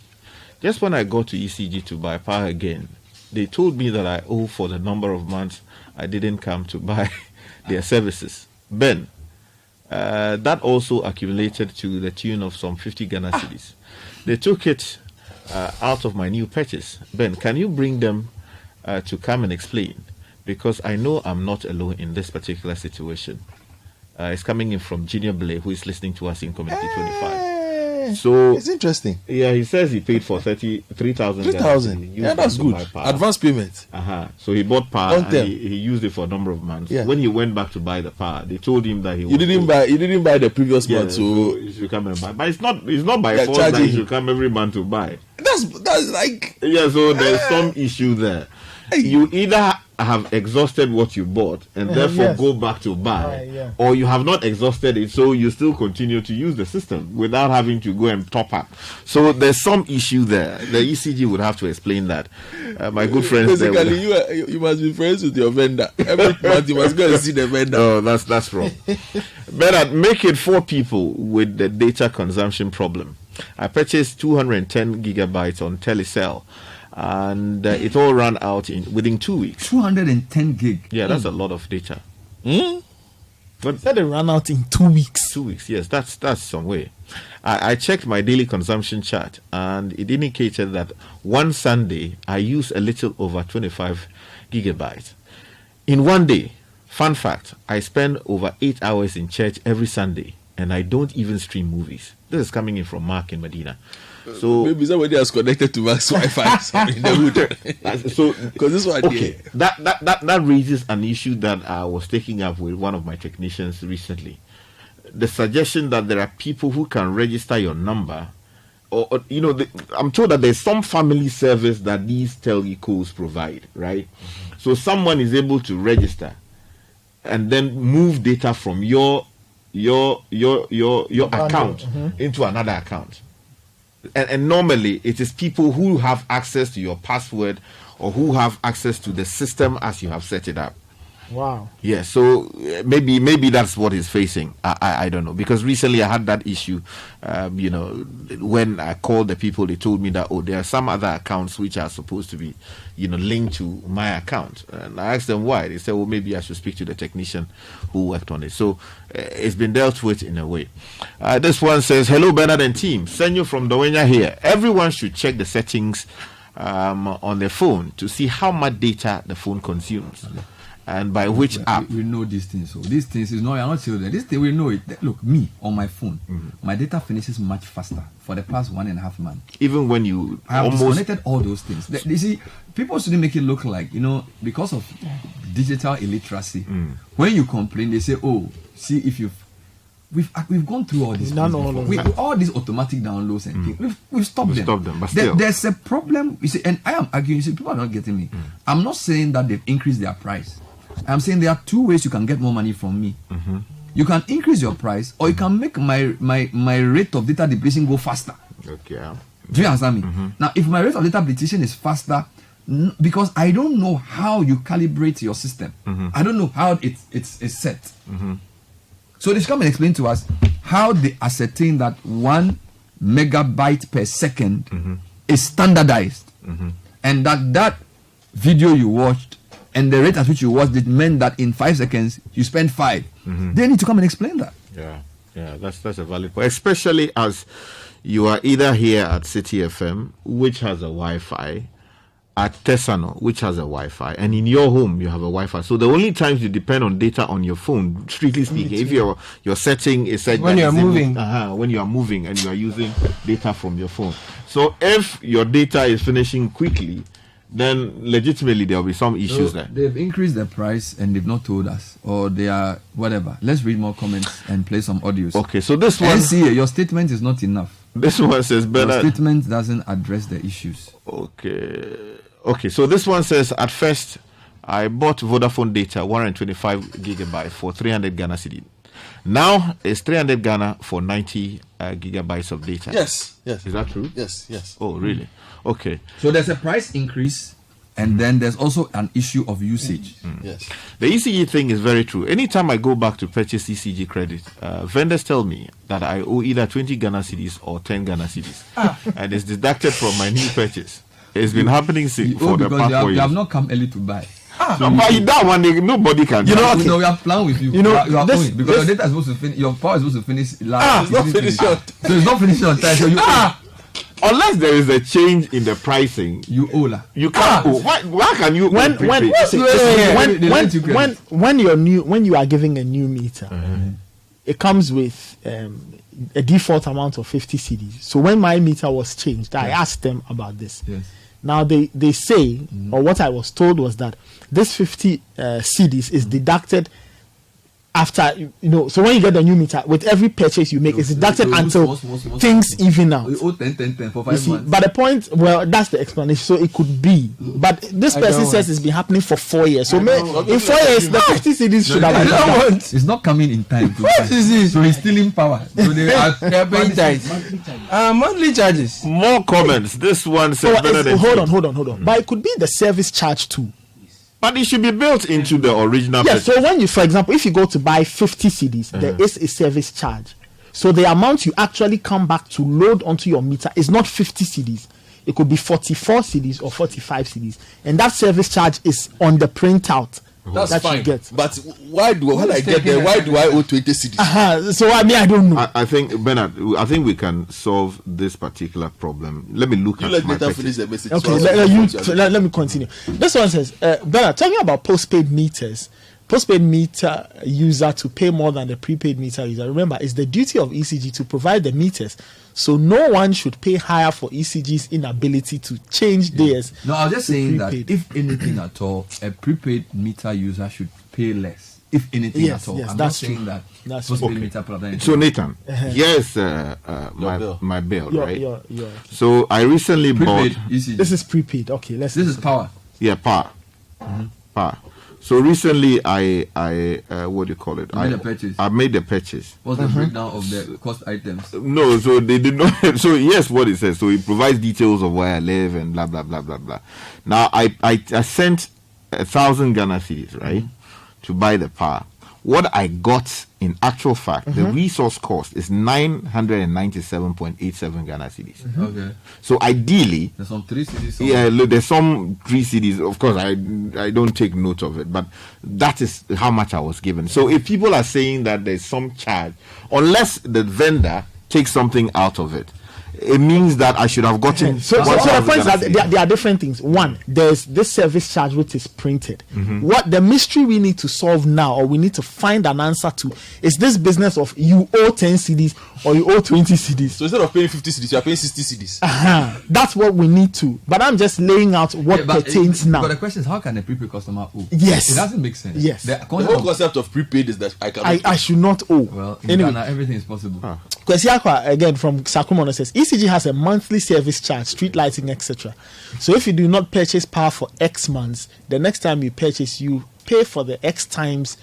Just when I got to ECG to buy power again, they told me that I owe for the number of months I didn't come to buy their services. Ben, that also accumulated to the tune of some 50 Ghana cedis. They took it out of my new purchase. Ben, can you bring them to come and explain? Because I know I'm not alone in this particular situation. It's coming in from Junior Blay, who is listening to us in Community 25. So It's interesting. yeah, he says he paid for 3,000. 3,000. Yeah, that's good. Advance payment. So he bought power Long and term. he used it for a number of months. Yeah. When he went back to buy the power, they told him that he You didn't buy the previous Yeah, month, so you should come and buy. But it's not by They're force that charging you should him. come every month to buy. that's like Yeah, so there's some issue there. Hey. You either have exhausted what you bought and therefore go back to buy, or you have not exhausted it, so you still continue to use the system without having to go and top up. So there's some issue there. The ECG would have to explain that. My good friends, basically, you must be friends with your vendor. Every month you must go and see the vendor. No, that's wrong. Better make it for people with the data consumption problem. I purchased 210 gigabytes on Telecel, and it all ran out within 2 weeks. 210 gig. Yeah, that's a lot of data. But said it ran out in 2 weeks. 2 weeks, yes, that's some way. I checked my daily consumption chart, and it indicated that one Sunday I used a little over 25 gigabytes. In one day, fun fact, I spend over 8 hours in church every Sunday, and I don't even stream movies. This is coming in from Mark in Medina. So maybe somebody has connected to Max Wi-Fi in the hood. So because this one, okay, that raises an issue that I was taking up with one of my technicians recently. The suggestion that there are people who can register your number, or I'm told that there's some family service that these telcos provide, right? So someone is able to register and then move data from your account into another account. And normally it is people who have access to your password or who have access to the system as you have set it up. Wow. Yeah, so maybe that's what he's facing. I don't know, because recently I had that issue. When I called the people, they told me that there are some other accounts which are supposed to be, linked to my account. And I asked them why. They said, well, maybe I should speak to the technician who worked on it. So it's been dealt with in a way. This one says, hello, Bernard and team. Senyo from Dawenya here. Everyone should check the settings on their phone to see how much data the phone consumes. And by which app. We know these things. So these things is no, you're not children. This thing we know it. Look, me on my phone, my data finishes much faster for the past 1.5 months. Even when you I have disconnected all those things. You see, people shouldn't make it look like, because of digital illiteracy. When you complain, they say, "Oh, see if we've gone through all these all these automatic downloads and things. We've stopped them. But still, there's a problem. You see, and I am arguing. You see, people are not getting me. I'm not saying that they've increased their price. I'm saying there are two ways you can get more money from me. You can increase your price, or you can make my rate of data depletion go faster. Okay. Do you understand me? Now, if my rate of data depletion is faster, because I don't know how you calibrate your system, I don't know how it's set. So they should come and explain to us how they ascertain that 1 megabyte per second is standardized, and that video you watched and the rate at which you watched it meant that in 5 seconds you spent 5. They need to come and explain that. Yeah, that's a valid point, especially as you are either here at City FM, which has a Wi-Fi, at Tesano, which has a Wi-Fi, and in your home you have a Wi-Fi. So the only times you depend on data on your phone, strictly speaking, if your setting is set when you are moving, when you are moving and you are using data from your phone. So if your data is finishing quickly, then legitimately there will be some issues there. They've increased the price and they've not told us, or they are whatever. Let's read more comments and play some audios. Okay, so this one, NCA, your statement is not enough. This one says better. Your statement doesn't address the issues. Okay. So this one says, at first I bought Vodafone data 125 gigabytes for 300 Ghana cedi. Now it's 300 Ghana for 90 gigabytes of data. Yes. Is that true? Yes. Oh, really? Okay. So there's a price increase, and then there's also an issue of usage. Yes. The ECG thing is very true. Anytime I go back to purchase ECG credit, vendors tell me that I owe either 20 Ghana cedis or 10 Ghana cedis, and it's deducted from my new purchase. It's been happening for the past 4 years. You have not come early to buy. So but that one, nobody can. We have planned with you. You are owing because your data is supposed to finish. Your power is supposed to finish last. It's not finished on time. So it's not finished on time. So you unless there is a change in the pricing, you owe. You can't owe. Why can you? When you are giving a new meter, it comes with a default amount of 50 cedis. So when my meter was changed, I asked them about this. Yes. Now they say, or what I was told was that this 50 cedis is deducted after, so when you get the new meter, with every purchase you make, it's deducted until things even out. You owe 10 for 5 months. But the point, that's the explanation. So it could be. But this person says it's been happening for 4 years. So in 4 years, the 50 CDs should have been. It's not coming in time. What is this? So he's stealing power. So they are paying tithes. Monthly charges. More comments. This one says hold on. But it could be the service charge too. But it should be built into the original. Yes. So when you, for example, if you go to buy 50 CDs, there is a service charge. So the amount you actually come back to load onto your meter is not 50 CDs. It could be 44 CDs or 45 CDs, and that service charge is on the printout. That's fine. You get. But when I get there, why do I owe 20 CDs? So I don't know. I think, Bernard, we can solve this particular problem. Let me look at my finish the message. Okay, let me continue. This one says, Bernard, talking about postpaid meters, postpaid meter user to pay more than the prepaid meter user. Remember, it's the duty of ECG to provide the meters. So no one should pay higher for ECG's inability to change theirs. No, I was just saying that if anything at all, a prepaid meter user should pay less. If anything at all. I'm not saying that. That's postpaid meter problem. So Nathan, here's my bill, right? Your so I recently bought. ECG. This is prepaid. Okay, this is power. Yeah, power. Power. So recently, I what do you call it? I made the purchase. What's the breakdown of the cost items? No, so they did not. So yes, what it says. So it provides details of where I live and blah blah blah blah blah. Now I sent 1,000 Ghana cedis, right, to buy the power. What I got in actual fact, the resource cost is 997.87 Ghana cedis. Okay. So ideally, there's some 3 cedis. Yeah, there's some 3 cedis. Of course, I don't take note of it, but that is how much I was given. So if people are saying that there's some charge, unless the vendor takes something out of it, it means that I should have gotten. So the point is that there are different things. One, there's this service charge which is printed. What the mystery we need to solve now, or we need to find an answer to, is this business of you owe 10 CDs or you owe 20 CDs. So instead of paying 50 CDs, you are paying 60 CDs. That's what we need to. But I'm just laying out what pertains now. But the question is, how can a prepaid customer owe? Yes. It doesn't make sense. Yes. The whole concept of prepaid is that I should not owe. Well, in Ghana, everything is possible. Kwesiakwa, again from Sakumono, says ECG has a monthly service charge, street lighting, etc. So if you do not purchase power for X months, the next time you purchase, you pay for the X times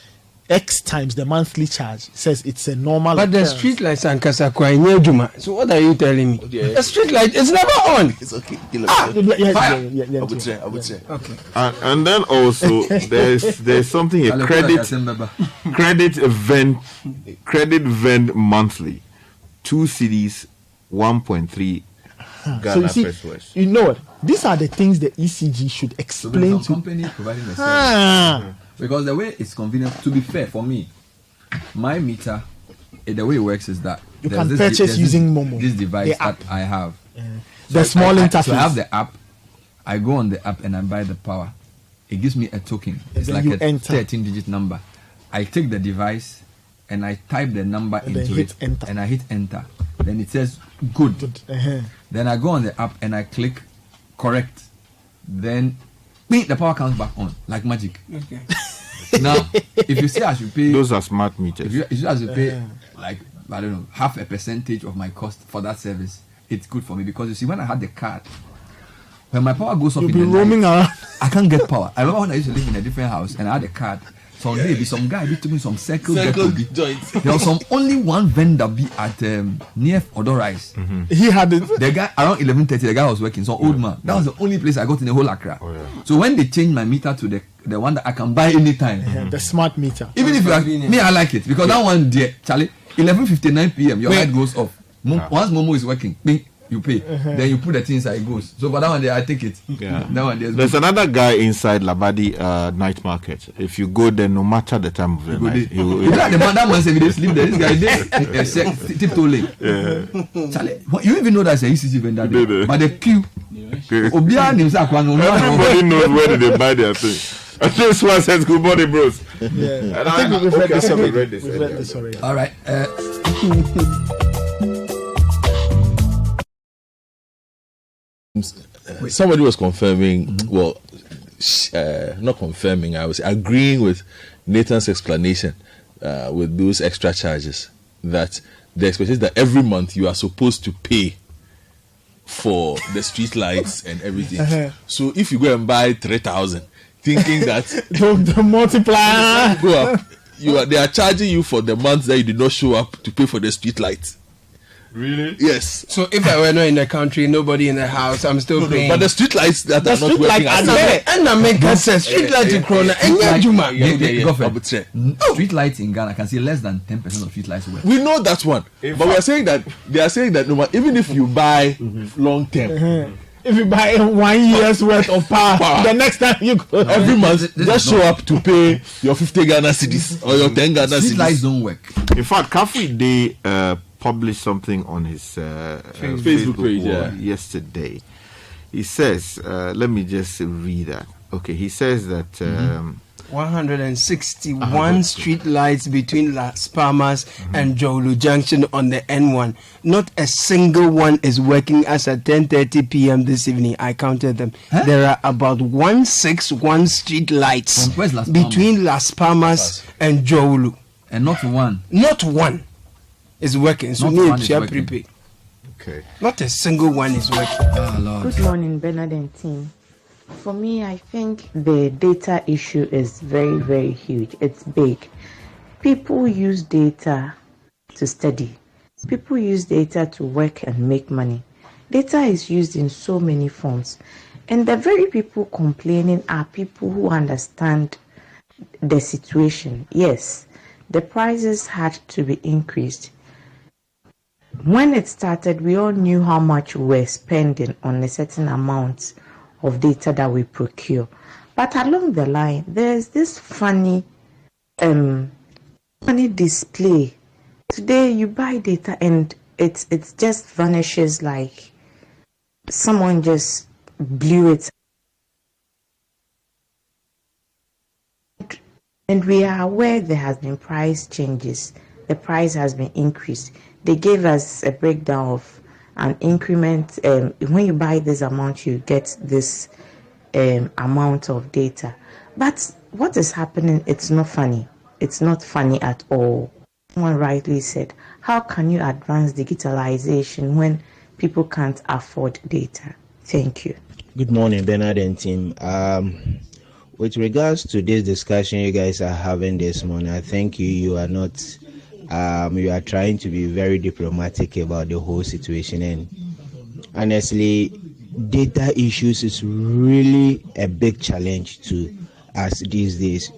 the monthly charge. It says it's a normal. But the street lights and Kasakwa in Juma. So what are you telling me? The street light is never on. It's okay. I would say. Okay. And then also there's something a credit vend monthly, 2 CDs, 1.3 Ghana pesos. You know what? These are the things the ECG should explain to company providing the service. Because the way it's convenient, to be fair, for me, my meter, the way it works is that you can purchase using Momo. This device that I have. The small interface. So I have the app. I go on the app and I buy the power. It gives me a token. It's like a 13-digit number. I take the device and I type the number into it. And I hit enter. Then it says good. Then I go on the app and I click correct. Then the power comes back on like magic. Okay. Now, if you say I should pay, those are smart meters. If you have to pay like I don't know, half a percentage of my cost for that service, it's good for me because you see when I had the card, when my power goes up, you'll be roaming around. I can't get power. I remember when I used to live in a different house and I had a card. So maybe some guy took me some circle joints. There was only one vendor be at near Odo Rice. He had it. The guy around 11:30. The guy was working. So old man. That was the only place I got in the whole Accra. So when they changed my meter to the one that I can buy anytime, the smart meter. Even if you are me, I like it because that one there, Charlie, 11:59 p.m. Your light goes off. Once Momo is working, you pay. Then you put the thing inside, it goes. So for that one there, I take it. Yeah. That one there's another guy inside Labadi night market. If you go there, no matter the time of the night, that man said they sleep there. This guy there, tiptoeing. Charlie, you even know that's a ECG vendor there. But the queue. Everybody knows where they buy their thing. And this one says, "Good morning, bros." Yeah. I think we've read this already. All right. Somebody was confirming, not confirming, I was agreeing with Nathan's explanation with those extra charges, that the expectation that every month you are supposed to pay for the street lights and everything. So if you go and buy 3,000, thinking that the multiplier go up, they are charging you for the months that you did not show up to pay for the street lights. Really? Yes. So if I were not in the country, nobody in the house, I'm still paying. But the street lights that are not working are there. And I make a street light in Krona. And Juma. Street lights in Ghana, I can see less than 10% of street lights work. We know that one, but we are saying that they are saying that no matter, even if you buy long term, if you buy 1 year's worth of power, the next time you go every month, just show up to pay your 50 Ghana cedis or your 10 Ghana cedis. Street lights don't work. In fact, Kafui Day published something on his Facebook page yesterday. He says, let me just read that. Okay, he says that 161 street lights between Las Palmas and Jolu Junction on the N1. Not a single one is working as at 10:30 p.m. this evening. I counted them. There are about 161 street lights between Las Palmas and Jolu. And not one. Not one is working. So Not one is share working. prepaid. okay. Not a single one is working. Oh, Lord. Good morning, Bernard and team. For me, I think the data issue is very, very huge. It's big. People use data to study. People use data to work and make money. Data is used in so many forms. And the very people complaining are people who understand the situation. Yes, the prices had to be increased. When it started, we all knew how much we were spending on a certain amount of data that we procure. But along the line, there's this funny display. Today you buy data and it just vanishes like someone just blew it. And we are aware there has been price changes. The price has been increased. They gave us a breakdown of an increment. When you buy this amount, you get this amount of data. But what is happening? It's not funny. It's not funny at all. Someone rightly said, how can you advance digitalization when people can't afford data? Thank you. Good morning, Bernard and team. With regards to this discussion you guys are having this morning, I think you are not, you are trying to be very diplomatic about the whole situation. And honestly, data issues is really a big challenge to us these days.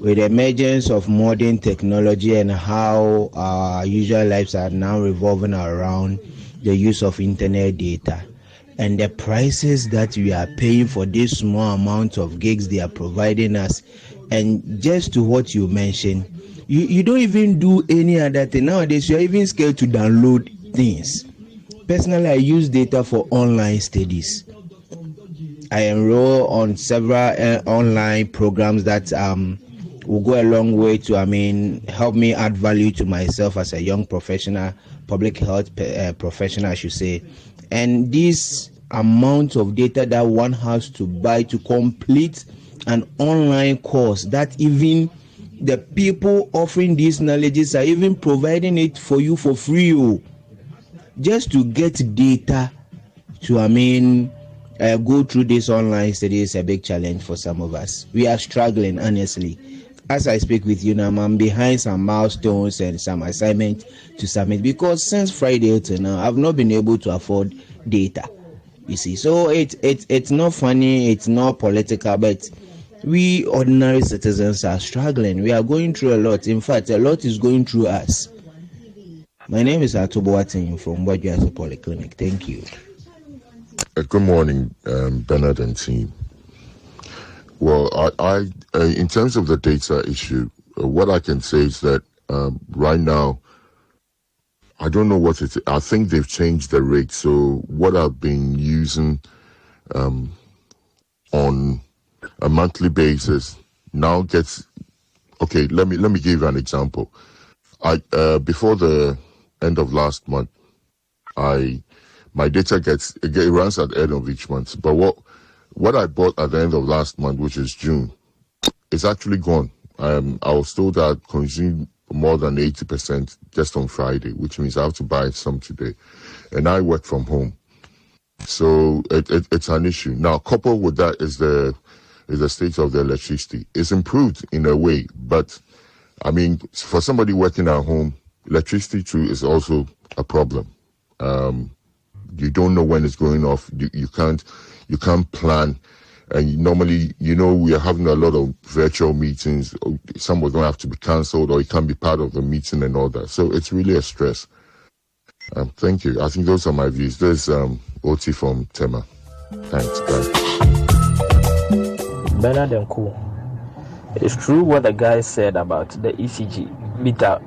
With the emergence of modern technology and how our usual lives are now revolving around the use of internet data, and the prices that we are paying for this small amount of gigs they are providing us, and just to what you mentioned, you don't even do any other thing. Nowadays, you're even scared to download things. Personally, I use data for online studies. I enroll on several online programs that will go a long way to, help me add value to myself as a young professional, public health professional, I should say. And this amount of data that one has to buy to complete an online course, that even the people offering these knowledges are even providing it for you for free. Just to get data to, go through this online study is a big challenge for some of us. We are struggling, honestly. As I speak with you now, I'm behind some milestones and some assignments to submit, because since Friday till now, I've not been able to afford data. You see, so it's not funny, it's not political, but we ordinary citizens are struggling. We are going through a lot. In fact, a lot is going through us. My name is Atoboatin from Bajasa Polyclinic. Thank you. Good morning, Bernard and team. Well, I in terms of the data issue, what I can say is that right now, I don't know what it is. I think they've changed the rate. So what I've been using on a monthly basis now gets, okay, let me give you an example. Before the end of last month, my data it runs at the end of each month. But what I bought at the end of last month, which is June, it's actually gone. I was told that more than 80% just on Friday, which means I have to buy some today. And I work from home. So it's an issue. Now, coupled with that is the state of the electricity. It's improved in a way, but I mean, for somebody working at home, electricity too is also a problem. You don't know when it's going off. You can't plan. And normally, we are having a lot of virtual meetings. Some are going to have to be cancelled, or you can't be part of the meeting and all that. So it's really a stress. Thank you. I think those are my views. There's Oti from Tema. Thanks, guys. Bernard and Co. It's true what the guy said about the ECG meter.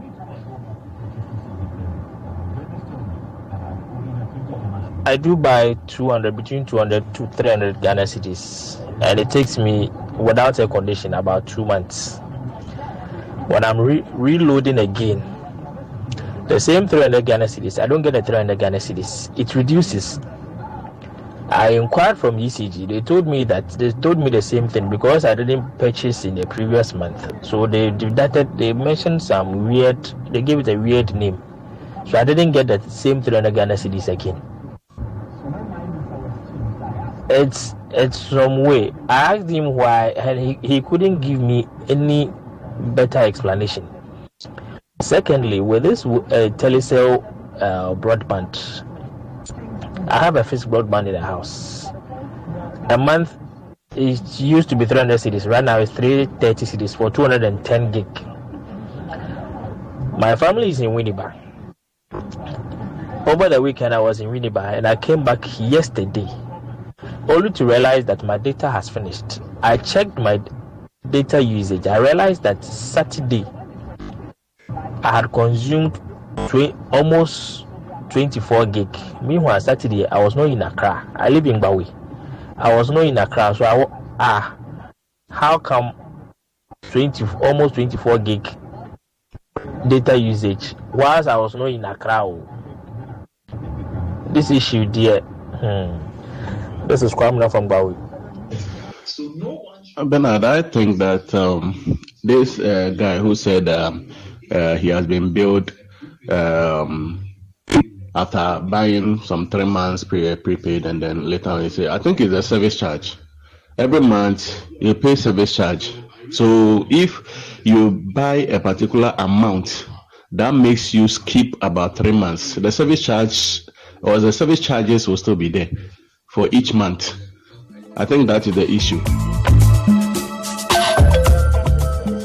I do buy between 200 to 300 Ghana cedis, and it takes me, without air condition, about 2 months. When I'm reloading again, the same 300 Ghana cedis, I don't get the 300 Ghana cedis. It reduces. I inquired from ECG. They told me the same thing because I didn't purchase in the previous month. So they mentioned they gave it a weird name. So I didn't get the same 300 Ghana cedis again. It's some way. I asked him why, and he couldn't give me any better explanation. Secondly, with this telecell broadband, I have a fixed broadband in the house. A month, it used to be 300 cedis. Right now, it's 330 cedis for 210 gig. My family is in Winneba. Over the weekend, I was in Winneba, and I came back yesterday, only to realize that my data has finished. I checked my data usage. I realized that Saturday, I had consumed almost 24 gig. Meanwhile, Saturday, I was not in Accra. I live in Bawi. I was not in Accra, so how come almost 24 gig data usage whilst I was not in Accra? This issue, dear. This is Kwamina from Bawi. Bernard, I think that this guy who said he has been billed after buying some 3 months prepaid, and then later on he said, I think it's a service charge. Every month you pay service charge. So if you buy a particular amount, that makes you skip about 3 months. The service charge or the service charges will still be there for each month. I think that is the issue.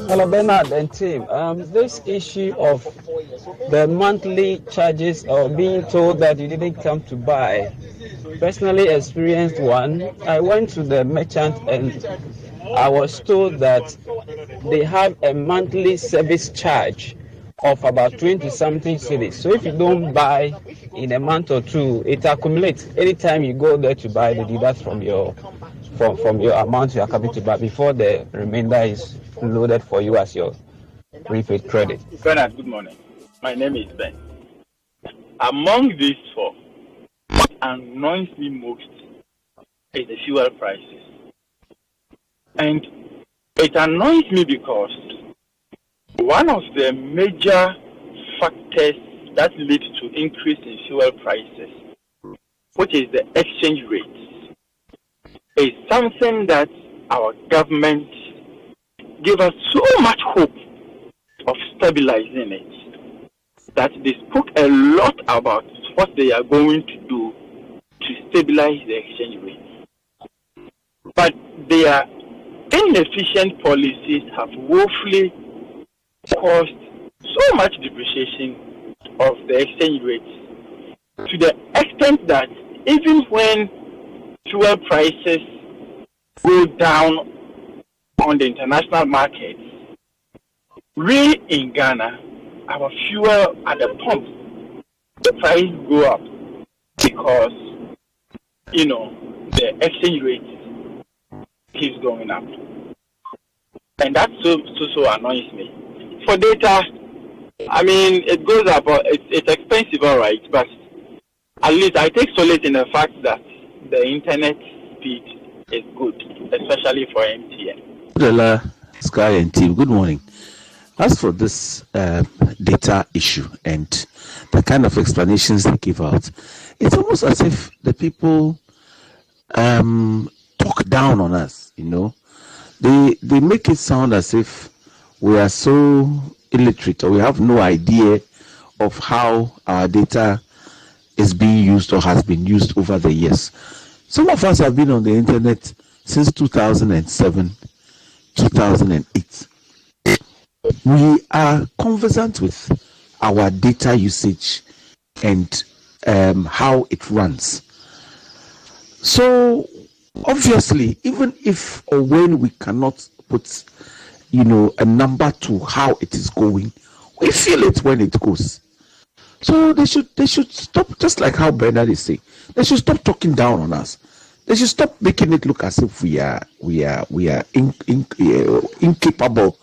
Hello, Bernard and team. This issue of the monthly charges or being told that you didn't come to buy, personally experienced one. I went to the merchant and I was told that they have a monthly service charge of about 20-something cedis. So if you don't buy in a month or two, it accumulates. Anytime you go there to buy, they deduct from your amount you are coming to buy before the remainder is loaded for you as your prepaid credit. Bernard, good morning. My name is Ben. Among these four, what annoys me most is the fuel prices. And it annoys me because one of the major factors that lead to increase in fuel prices, which is the exchange rate, is something that our government gave us so much hope of stabilizing it, that they spoke a lot about what they are going to do to stabilize the exchange rate. But their inefficient policies have woefully caused so much depreciation of the exchange rate, to the extent that even when fuel prices go down on the international markets, we in Ghana, our fuel at the pump, the price go up because, the exchange rate keeps going up. And that so annoys me. For data, I mean, it goes up, it's expensive, all right, but at least I take solace in the fact that the internet speed is good, especially for MTN. Sky and team, good morning. As for this data issue and the kind of explanations they give out, it's almost as if the people talk down on us, you know. They make it sound as if we are so illiterate or we have no idea of how our data is being used or has been used over the years. Some of us have been on the internet since 2007, 2008. We are conversant with our data usage and how it runs. So obviously, even if or when we cannot put, you know, a number to how it is going, we feel it when it goes. So they should stop, just like how Bernard is saying. They should stop talking down on us. They should stop making it look as if we are incapable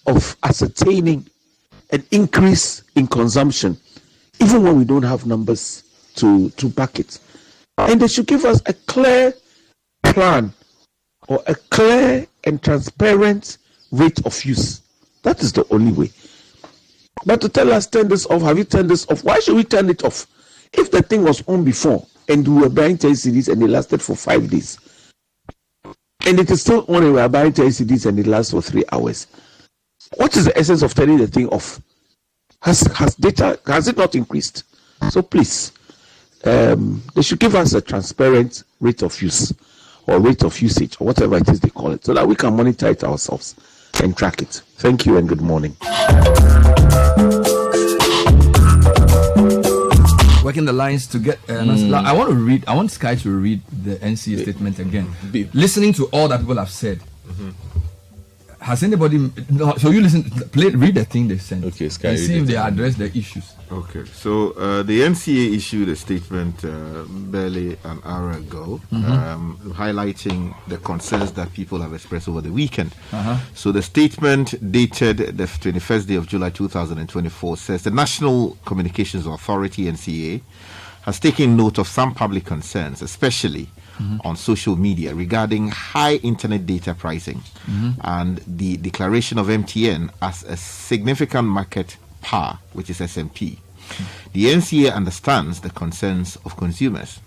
of ascertaining an increase in consumption, even when we don't have numbers to back it. And they should give us a clear plan or a clear and transparent rate of use. That is the only way. But to tell us, turn this off, have you turned this off? Why should we turn it off? If the thing was on before and we were buying 10 CDs and it lasted for 5 days, and it is still on and we are buying 10 CDs and it lasts for 3 hours, what is the essence of turning the thing off? Has it not increased? So please, they should give us a transparent rate of use or rate of usage or whatever it is they call it, so that we can monitor it ourselves and track it. Thank you and good morning. Working the lines to get I want Sky to read the NCA statement again. Listening to all that people have said. Has anybody? No, so you read the thing they sent. Okay, Sky. And see if they address the issues. Okay, so the NCA issued a statement barely an hour ago, highlighting the concerns that people have expressed over the weekend. So the statement dated the 21st day of July 2024 says the National Communications Authority, NCA, has taken note of some public concerns, especially on social media, regarding high internet data pricing and the declaration of MTN as a significant market power, which is SMP. The NCA understands the concerns of consumers.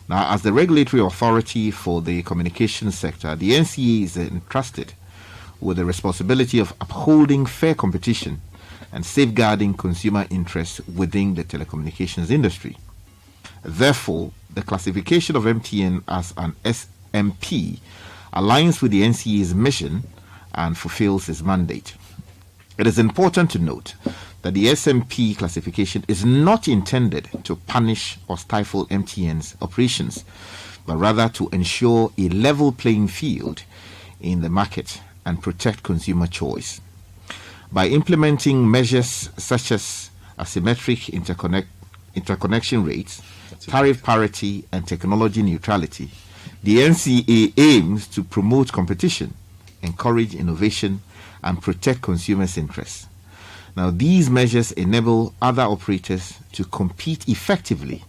Now, as the regulatory authority for the communications sector, the NCA is entrusted with the responsibility of upholding fair competition and safeguarding consumer interests within the telecommunications industry. Therefore, the classification of MTN as an SMP aligns with the NCA's mission and fulfills its mandate. It is important to note that the SMP classification is not intended to punish or stifle MTN's operations, but rather to ensure a level playing field in the market and protect consumer choice. By implementing measures such as asymmetric interconnection rates, tariff parity, and technology neutrality, the NCA aims to promote competition, encourage innovation, and protect consumers' interests. Now, these measures enable other operators to compete effectively,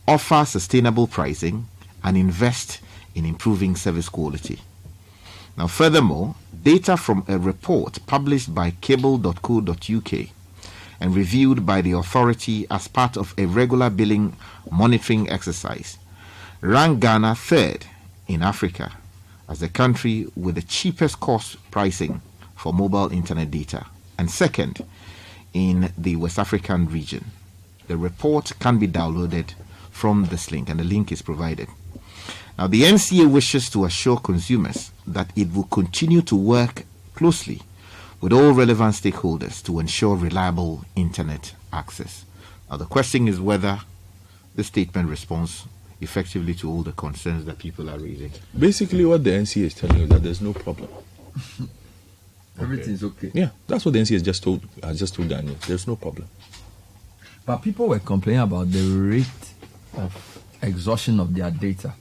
offer sustainable pricing, and invest in improving service quality. Now, furthermore, data from a report published by cable.co.uk and reviewed by the authority as part of a regular billing monitoring exercise ranked Ghana third in Africa as the country with the cheapest cost pricing for mobile internet data, and second in the West African region. The report can be downloaded from this link, and the link is provided. Now, the NCA wishes to assure consumers that it will continue to work closely with all relevant stakeholders to ensure reliable internet access. Now, the question is whether this statement responds effectively to all the concerns that people are raising. Basically, what the NCA is telling you is that there's no problem. Everything's okay. Yeah, that's what the NCA has just told Daniel. There's no problem. But people were complaining about the rate of exhaustion of their data.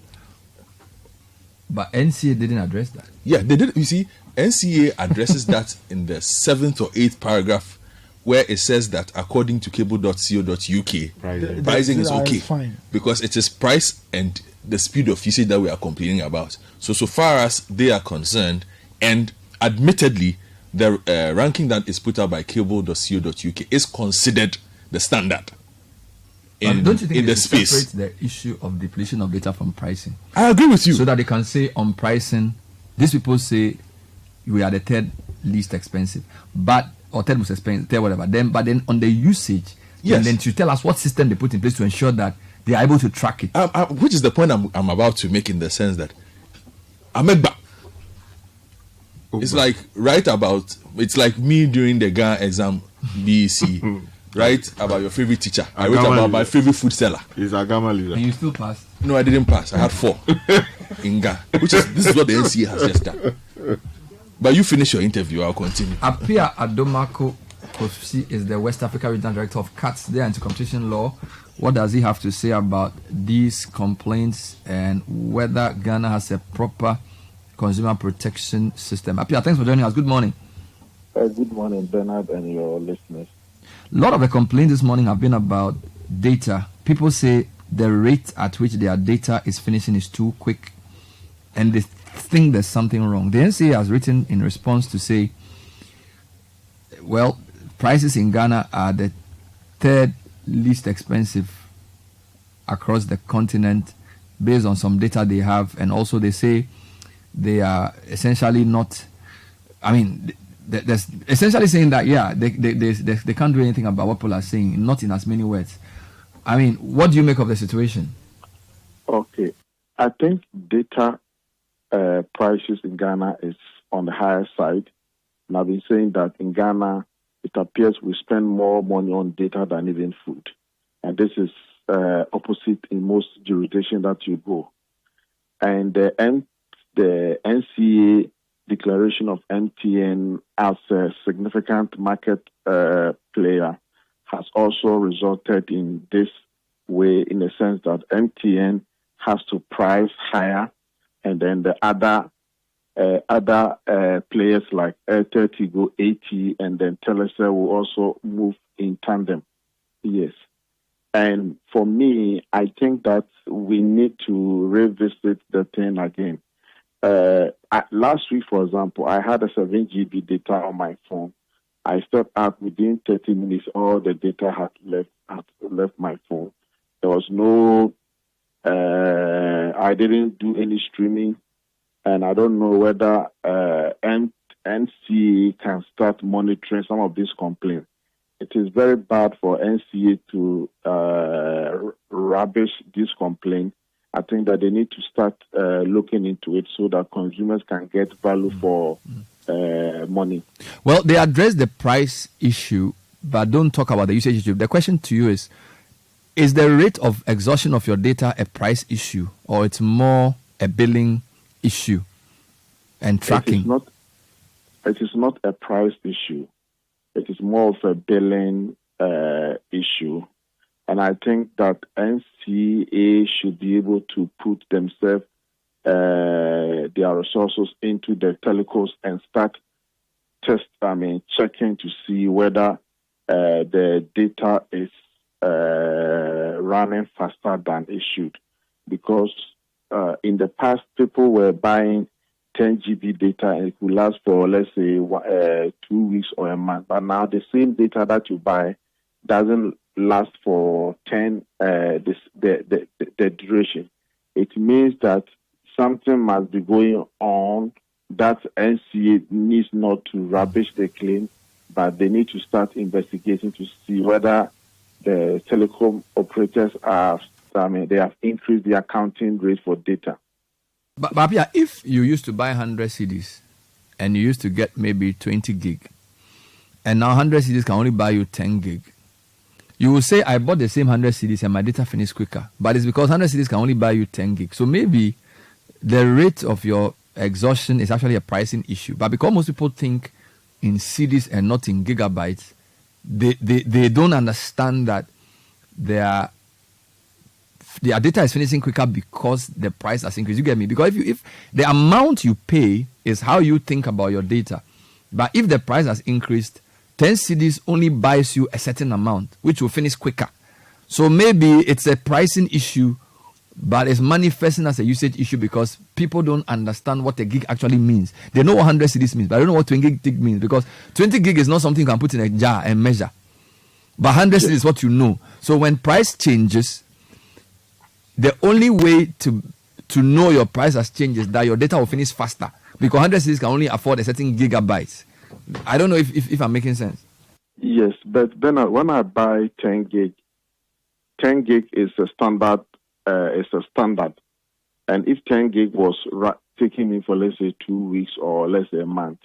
But NCA didn't address that. Yeah, they did. You see, NCA addresses that in the 7th or 8th paragraph, where it says that according to cable.co.uk, pricing is okay. Fine. Because it is price and the speed of usage that we are complaining about. So far as they are concerned, and admittedly, the ranking that is put out by cable.co.uk is considered the standard don't you think in they the space. Separate the issue of depletion of data from pricing? I agree with you. So that they can say on pricing, these people say we are the third least expensive, or third most expensive, third whatever. But then on the usage, yes. And then to tell us what system they put in place to ensure that they are able to track it. Which is the point I'm about to make, in the sense that it's like it's like me during the Ghana exam BEC. Right, about your favorite teacher. I wrote about my favorite food seller. He's Agama leader. And you still passed? No, I didn't pass. I had 4 in Ghana, this is what the NCA has just done. But you finish your interview, I'll continue. Apia Adomako Kofi is the West Africa Regional Director of CATS, the Anti-Competition Law. What does he have to say about these complaints and whether Ghana has a proper consumer protection system? Apia, thanks for joining us. Good morning. Good morning, Bernard, and your listeners. A lot of the complaints this morning have been about data. People say the rate at which their data is finishing is too quick, and they think there's something wrong. The NCA has written in response to say, well, prices in Ghana are the third least expensive across the continent based on some data they have, and also they say they are essentially not, there's essentially saying that they can't do anything about what people are saying, not in as many words. What do you make of the situation? Okay, I think data prices in Ghana is on the higher side, and I've been saying that in Ghana it appears we spend more money on data than even food, and this is opposite in most jurisdictions that you go. And the NCA declaration of MTN as a significant market player has also resulted in this way, in the sense that MTN has to price higher, and then the other players like Airtel, Tigo, AT, and then Telecel will also move in tandem. Yes. And for me, I think that we need to revisit the thing again. Last week, for example, I had a 7 GB data on my phone. I stepped out within 30 minutes. All the data had left my phone. There was no. I didn't do any streaming, and I don't know whether NCA can start monitoring some of these complaints. It is very bad for NCA to rubbish this complaint. I think that they need to start looking into it so that consumers can get value for money. Well, they address the price issue, but don't talk about the usage issue. The question to you is the rate of exhaustion of your data a price issue, or it's more a billing issue and tracking? It is not a price issue. It is more of a billing issue. And I think that NCA should be able to put themselves, their resources into the telcos and start checking to see whether the data is running faster than it should. Because in the past, people were buying 10 GB data and it could last for, let's say, 2 weeks or a month. But now the same data that you buy doesn't last for the duration. It means that something must be going on that NCA needs not to rubbish the claim, but they need to start investigating to see whether the telecom operators they have increased the accounting rate for data. But Apia, if you used to buy 100 CDs and you used to get maybe 20 gig, and now 100 CDs can only buy you 10 gig, you will say, I bought the same 100 CDs and my data finished quicker. But it's because 100 CDs can only buy you 10 gig. So maybe the rate of your exhaustion is actually a pricing issue. But because most people think in CDs and not in gigabytes, they don't understand that their data is finishing quicker because the price has increased. You get me? Because if the amount you pay is how you think about your data, but if the price has increased, 10 CDs only buys you a certain amount, which will finish quicker. So maybe it's a pricing issue, but it's manifesting as a usage issue because people don't understand what a gig actually means. They know what 100 cedis means, but I don't know what 20 gig means, because 20 gig is not something you can put in a jar and measure. But 100 cedis is what you know. So when price changes, the only way to know your price has changed is that your data will finish faster, because 100 cedis can only afford a certain gigabytes. I don't know if I'm making sense. Yes, but then when I buy 10 gig is a standard. And if 10 gig was taking me for, let's say, 2 weeks or let's say a month,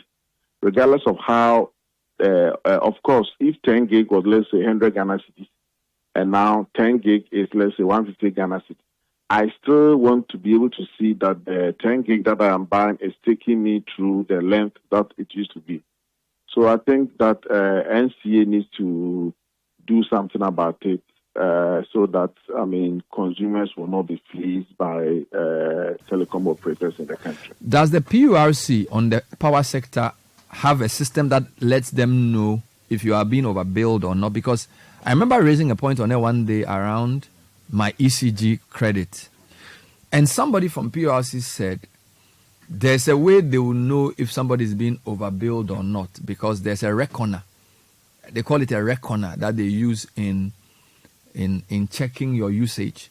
regardless of how, of course, if 10 gig was, let's say, 100 Ghana cedis, and now 10 gig is, let's say, 150 Ghana cedis, I still want to be able to see that the 10 gig that I am buying is taking me through the length that it used to be. So I think that NCA needs to do something about it, so that, consumers will not be fleeced by telecom operators in the country. Does the PURC on the power sector have a system that lets them know if you are being overbilled or not? Because I remember raising a point on it one day around my ECG credit, and somebody from PURC said there's a way they will know if somebody is being overbilled or not, because there's a reckoner. They call it a reckoner that they use in checking your usage.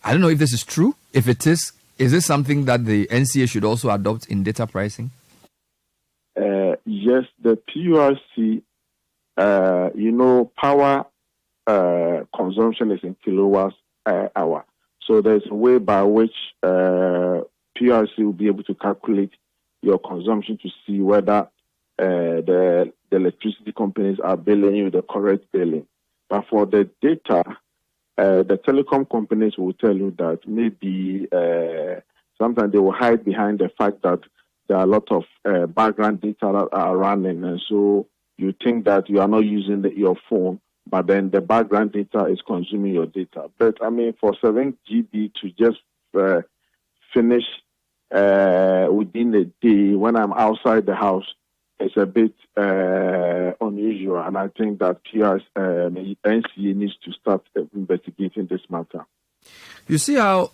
I don't know if this is true. If it is this something that the NCA should also adopt in data pricing? Yes, the PURC, power consumption is in kilowatts hour. So there's a way by which PURC will be able to calculate your consumption to see whether the electricity companies are billing you the correct billing. But for the data, the telecom companies will tell you that maybe sometimes they will hide behind the fact that there are a lot of background data that are running, and so you think that you are not using your phone, but then the background data is consuming your data. But for 7 GB to just finish within a day when I'm outside the house, it's a bit unusual, and I think that NCA needs to start investigating this matter. You see how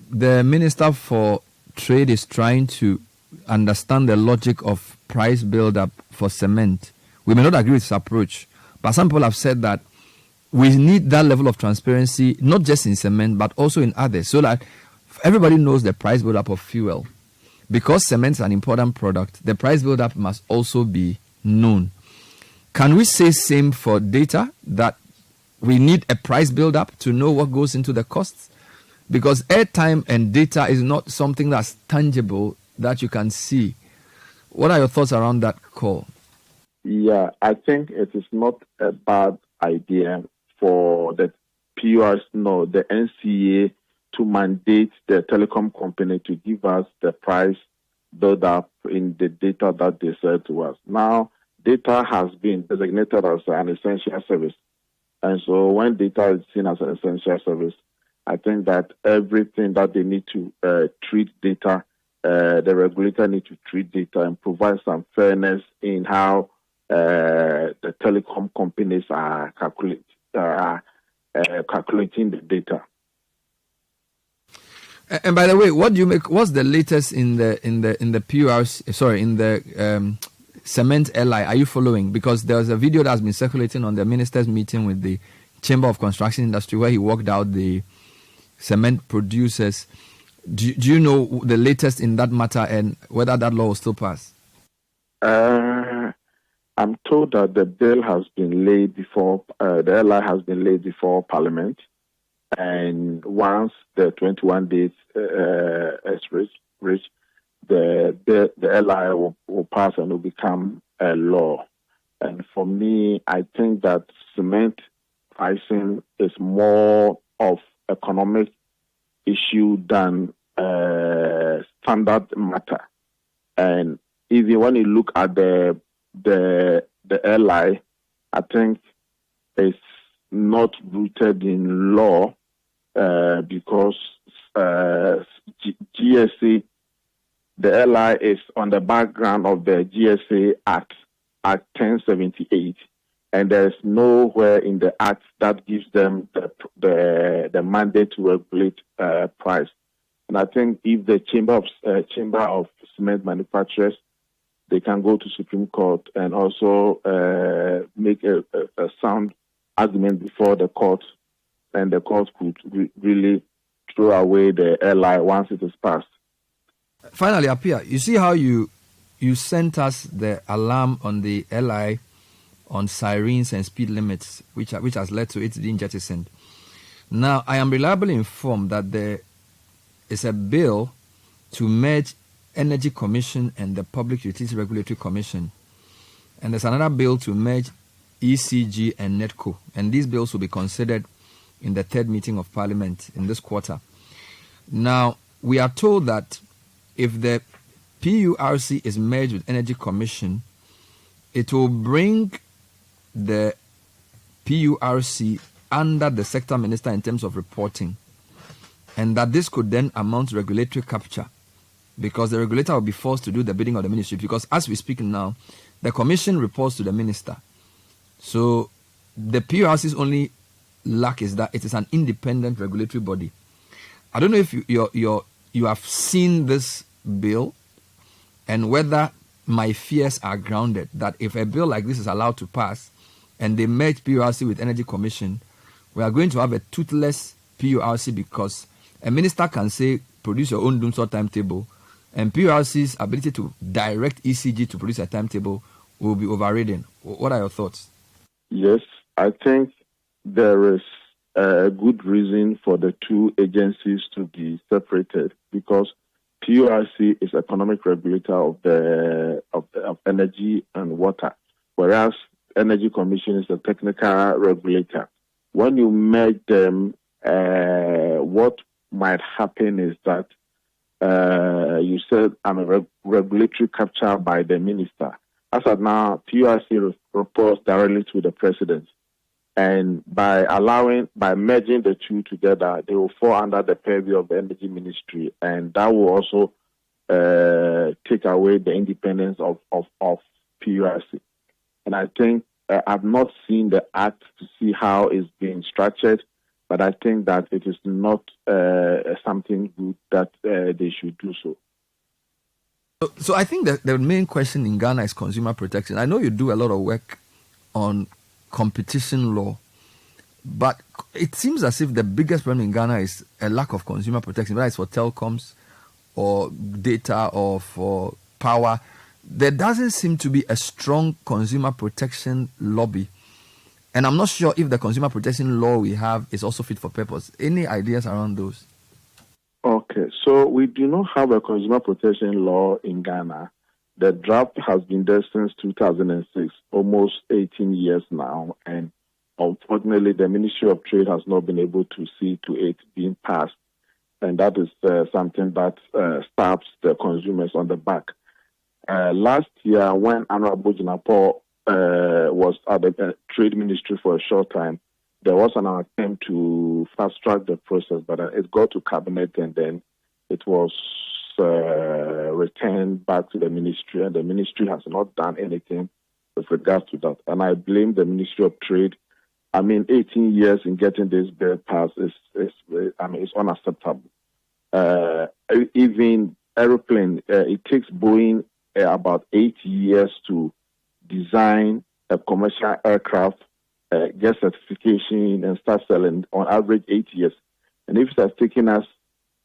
the Minister for Trade is trying to understand the logic of price build-up for cement. We may not agree with his approach, but some people have said that we need that level of transparency, not just in cement, but also in others, so that everybody knows the price build-up of fuel. Because cement is an important product, the price build-up must also be known. Can we say same for data, that we need a price build-up to know what goes into the costs? Because airtime and data is not something that's tangible that you can see. What are your thoughts around that call? Yeah, I think it is not a bad idea for the PURC, the NCA, to mandate the telecom company to give us the price build up in the data that they sell to us. Now, data has been designated as an essential service. And so when data is seen as an essential service, I think that everything that they need to treat data, the regulator needs to treat data and provide some fairness in how the telecom companies are calculating the data. And by the way, what do you make? What's the latest in the PURC? Sorry, in the cement LI? Are you following? Because there was a video that has been circulating on the minister's meeting with the Chamber of Construction Industry, where he walked out the cement producers. Do you know the latest in that matter and whether that law will still pass? I'm told that the bill has been laid before the LI has been laid before Parliament. And once the 21 days is reached, the LI will pass and will become a law. And for me, I think that cement pricing is more of economic issue than standard matter. And even when you look at the LI, I think it's not rooted in law. Because GSA, the LI is on the background of the GSA Act 1078, and there's nowhere in the Act that gives them the mandate to regulate price. And I think if the Chamber of Cement Manufacturers, they can go to Supreme Court and also make a sound argument before the court, and the court could really throw away the LI once it is passed. Finally, Apia, you see how you sent us the alarm on the LI on sirens and speed limits, which has led to it being jettisoned. Now, I am reliably informed that there is a bill to merge Energy Commission and the Public Utilities Regulatory Commission. And there's another bill to merge ECG and NETCO. And these bills will be considered in the third meeting of Parliament in this quarter. Now, we are told that if the PURC is merged with Energy Commission, it will bring the PURC under the sector minister in terms of reporting, and that this could then amount to regulatory capture, because the regulator will be forced to do the bidding of the ministry, because as we speak now, the commission reports to the minister. So the PURC's only lack is that it is an independent regulatory body. I don't know if you have seen this bill and whether my fears are grounded, that if a bill like this is allowed to pass and they merge PURC with Energy Commission, we are going to have a toothless PURC, because a minister can say, produce your own doomsday timetable, and PURC's ability to direct ECG to produce a timetable will be overridden. What are your thoughts? Yes, I think there is a good reason for the two agencies to be separated, because PURC is economic regulator of energy and water, whereas Energy Commission is a technical regulator. When you merge them, what might happen is that you said regulatory capture by the minister. As of now, PURC reports directly to the president. And by merging the two together, they will fall under the purview of the Energy Ministry, and that will also take away the independence of PURC. And I think I've not seen the act to see how it's being structured, but I think that it is not something good that they should do so. So I think that the main question in Ghana is consumer protection. I know you do a lot of work on competition law, but it seems as if the biggest problem in Ghana is a lack of consumer protection, whether it's for telecoms or data or for power. There doesn't seem to be a strong consumer protection lobby, and I'm not sure if the consumer protection law we have is also fit for purpose. Any ideas around those? Okay, so we do not have a consumer protection law in Ghana. The draft has been there since 2006, almost 18 years now, and unfortunately the Ministry of Trade has not been able to see to it being passed, and that is something that stabs the consumers on the back. Last year, when Honorable Jinapo was at the Trade Ministry for a short time, there was an attempt to fast-track the process, but it got to Cabinet, and then it was returned back to the ministry, and the ministry has not done anything with regards to that. And I blame the Ministry of Trade. 18 years in getting this bill passed is unacceptable. Even aeroplane, it takes Boeing about 8 years to design a commercial aircraft, get certification, and start selling. On average, 8 years. And if it has taken us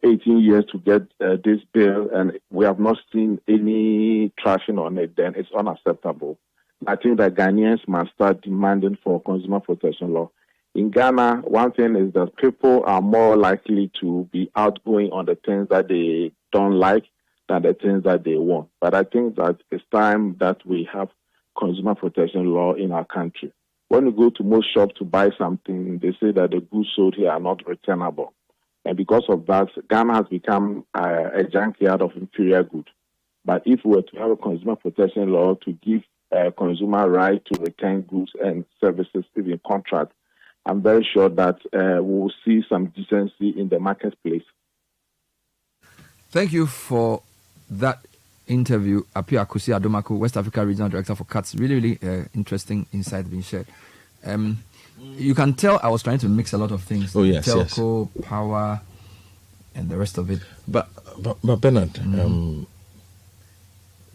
18 years to get this bill, and we have not seen any traction on it, then it's unacceptable. I think that Ghanaians must start demanding for consumer protection law. In Ghana, one thing is that people are more likely to be outgoing on the things that they don't like than the things that they want. But I think that it's time that we have consumer protection law in our country. When you go to most shops to buy something, they say that the goods sold here are not returnable. And because of that, Ghana has become a junkyard of inferior goods. But if we were to have a consumer protection law to give a consumer right to return goods and services, even contracts, I'm very sure that we will see some decency in the marketplace. Thank you for that interview, Apia Kusi Adomako, West Africa Regional Director for CATS. Really interesting insight being shared. You can tell I was trying to mix a lot of things. Oh, yes, telco, power, and the rest of it. But Bernard,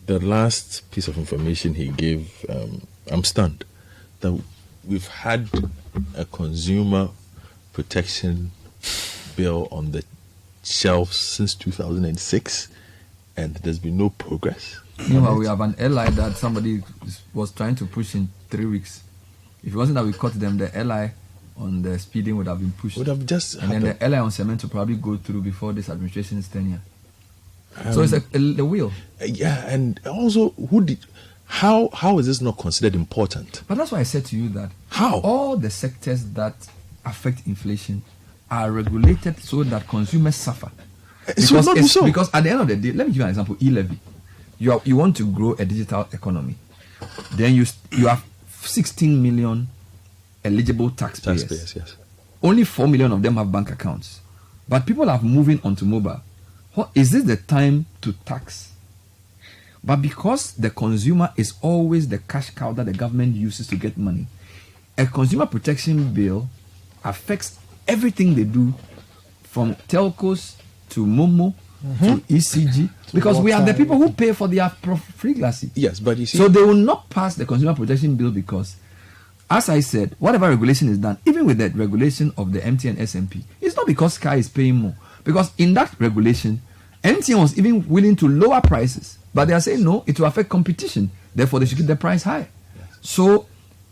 the last piece of information he gave, I'm stunned that we've had a consumer protection bill on the shelves since 2006, and there's been no progress. Meanwhile, we have an ally that somebody was trying to push in 3 weeks. If it wasn't that we caught them, the ally on the speeding would have been pushed. Would have just and then the ally on cement will probably go through before this administration's tenure. So it's the wheel. Yeah, and also, how is this not considered important? But that's why I said to you that all the sectors that affect inflation are regulated so that consumers suffer. Because at the end of the day, let me give you an example. E-levy. You want to grow a digital economy. Then you have 16 million eligible taxpayers. Yes. Only 4 million of them have bank accounts. But people are moving onto mobile. Is this the time to tax? But because the consumer is always the cash cow that the government uses to get money, a consumer protection bill affects everything they do, from telcos to Momo to ECG, because we are the people who pay for their free glasses. Yes, but you see, so they will not pass the consumer protection bill because, as I said, whatever regulation is done, even with the regulation of the MTN SMP, it's not because Sky is paying more. Because in that regulation, MTN was even willing to lower prices, but they are saying no, it will affect competition. Therefore, they should keep the price high. Yes. So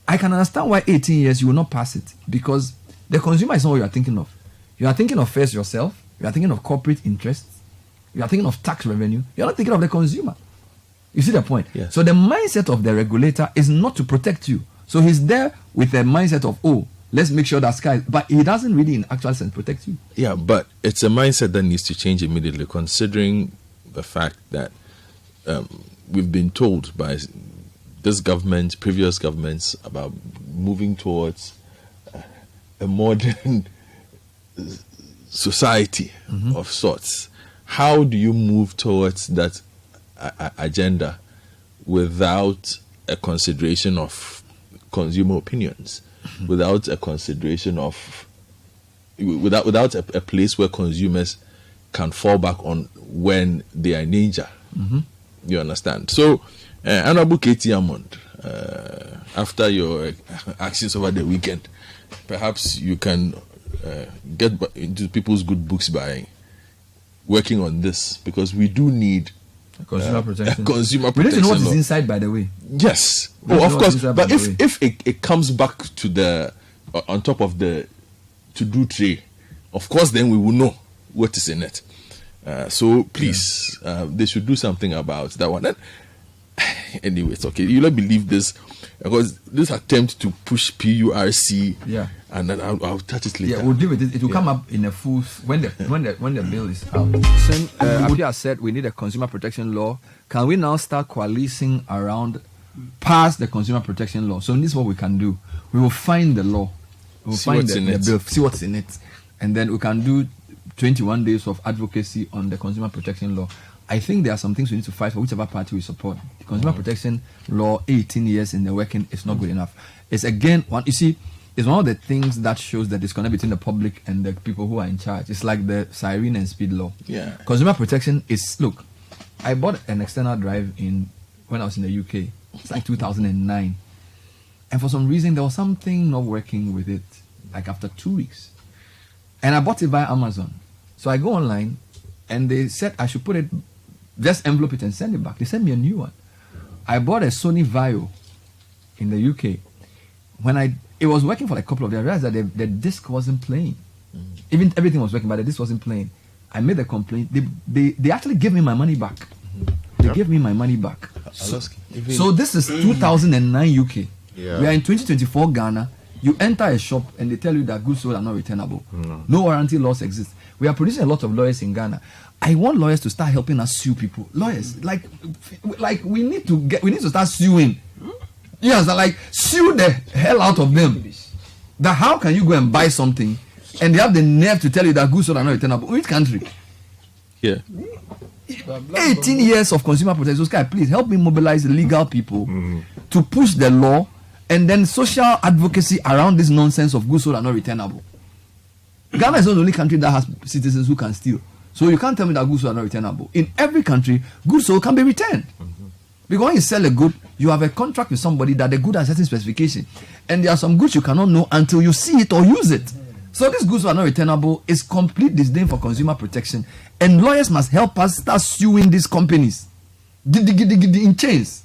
I can understand why 18 years you will not pass it, because the consumer is not what you are thinking of. You are thinking of first yourself. You are thinking of corporate interests. You are thinking of tax revenue. You are not thinking of the consumer. You see the point? Yes. So the mindset of the regulator is not to protect you. So he's there with the mindset of, let's make sure that Sky, but he doesn't really in actual sense protect you. Yeah, but it's a mindset that needs to change immediately, considering the fact that we've been told by this government, previous governments, about moving towards a modern society of sorts. How do you move towards that agenda without a consideration of consumer opinions, without a consideration of without a place where consumers can fall back on when they are in danger? You understand? So, Honorable Katie Hammond, after your actions over the weekend, perhaps you can get into people's good books by working on this, because we do need consumer protection. Consumer we need to know what is law. inside, by the way. Yes. Of course. But if it comes back to the on top of the to-do tray, of course, then we will know what is in it. So please, they should do something about that one. And anyway, it's okay. You don't believe this, because this attempt to push PURC. And then I'll touch it later. Yeah, we'll deal with it. It will come up in a full when the bill is out. Apia said we need a consumer protection law. Can we now start coalescing around pass the consumer protection law? So this is what we can do. We will find the law. We will find the bill, see what's in it, and then we can do 21 days of advocacy on the consumer protection law. I think there are some things we need to fight for, whichever party we support. The consumer protection law, 18 years in the working, is not good enough. It's again one. You see. It's one of the things that shows the disconnect between the public and the people who are in charge. It's like the siren and speed law. Yeah. Consumer protection is, look, I bought an external drive when I was in the UK. It's like 2009. And for some reason, there was something not working with it, like after 2 weeks. And I bought it via Amazon. So I go online, and they said I should just envelope it and send it back. They sent me a new one. I bought a Sony Vaio in the UK. It was working for like a couple of days. I realized that the disc wasn't playing. Even everything was working, but the disc wasn't playing. I made a complaint. They actually gave me my money back. They gave me my money back. So this is 2009 UK. We are in 2024 Ghana. You enter a shop and they tell you that goods sold are not returnable. No warranty laws exist. We are producing a lot of lawyers in Ghana. I want lawyers to start helping us sue people. Lawyers, like we need to start suing. Yes, like sue the hell out of them. That how can you go and buy something and they have the nerve to tell you that goods sold are not returnable? Which country? Yeah. 18 years of consumer protection. So, Sky, please help me mobilize legal people to push the law and then social advocacy around this nonsense of goods sold are not returnable. Ghana is not the only country that has citizens who can steal. So you can't tell me that goods sold are not returnable. In every country, goods sold can be returned. Because when you sell a good, you have a contract with somebody that the good has certain specification. And there are some goods you cannot know until you see it or use it. So these goods are not returnable. It's complete disdain for consumer protection. And lawyers must help us start suing these companies in chains.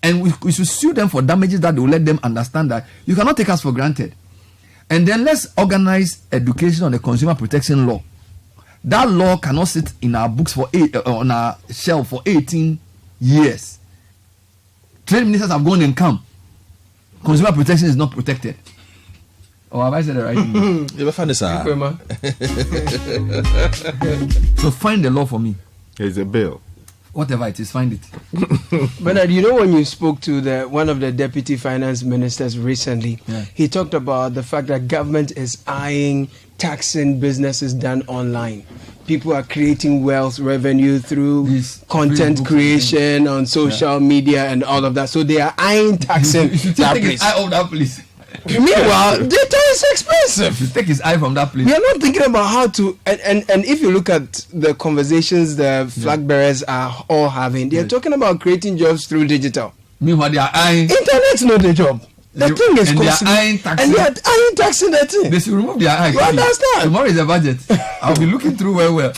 And we should sue them for damages that will let them understand that you cannot take us for granted. And then let's organize education on the consumer protection law. That law cannot sit in our books on our shelf for 18 years. Trade ministers have gone and come. Consumer protection is not protected. Or have I said the right thing? So find the law for me. There's a bill. Whatever it is, find it. Bernard, you know when you spoke to one of the deputy finance ministers recently, he talked about the fact that government is eyeing taxing businesses done online. People are creating wealth, revenue through content creation on social media and all of that. So they are eyeing taxing that place. That place. Meanwhile, data is expensive. To take his eye from that place. We are not thinking about how to, and if you look at the conversations the flag bearers are all having, they are talking about creating jobs through digital. Meanwhile, they are eyeing. Internet's not the job. The thing is costly. They are eyeing taxing. And they are eyeing taxing that thing. They should remove their eye. You understand? Tomorrow is a budget. I'll be looking through well.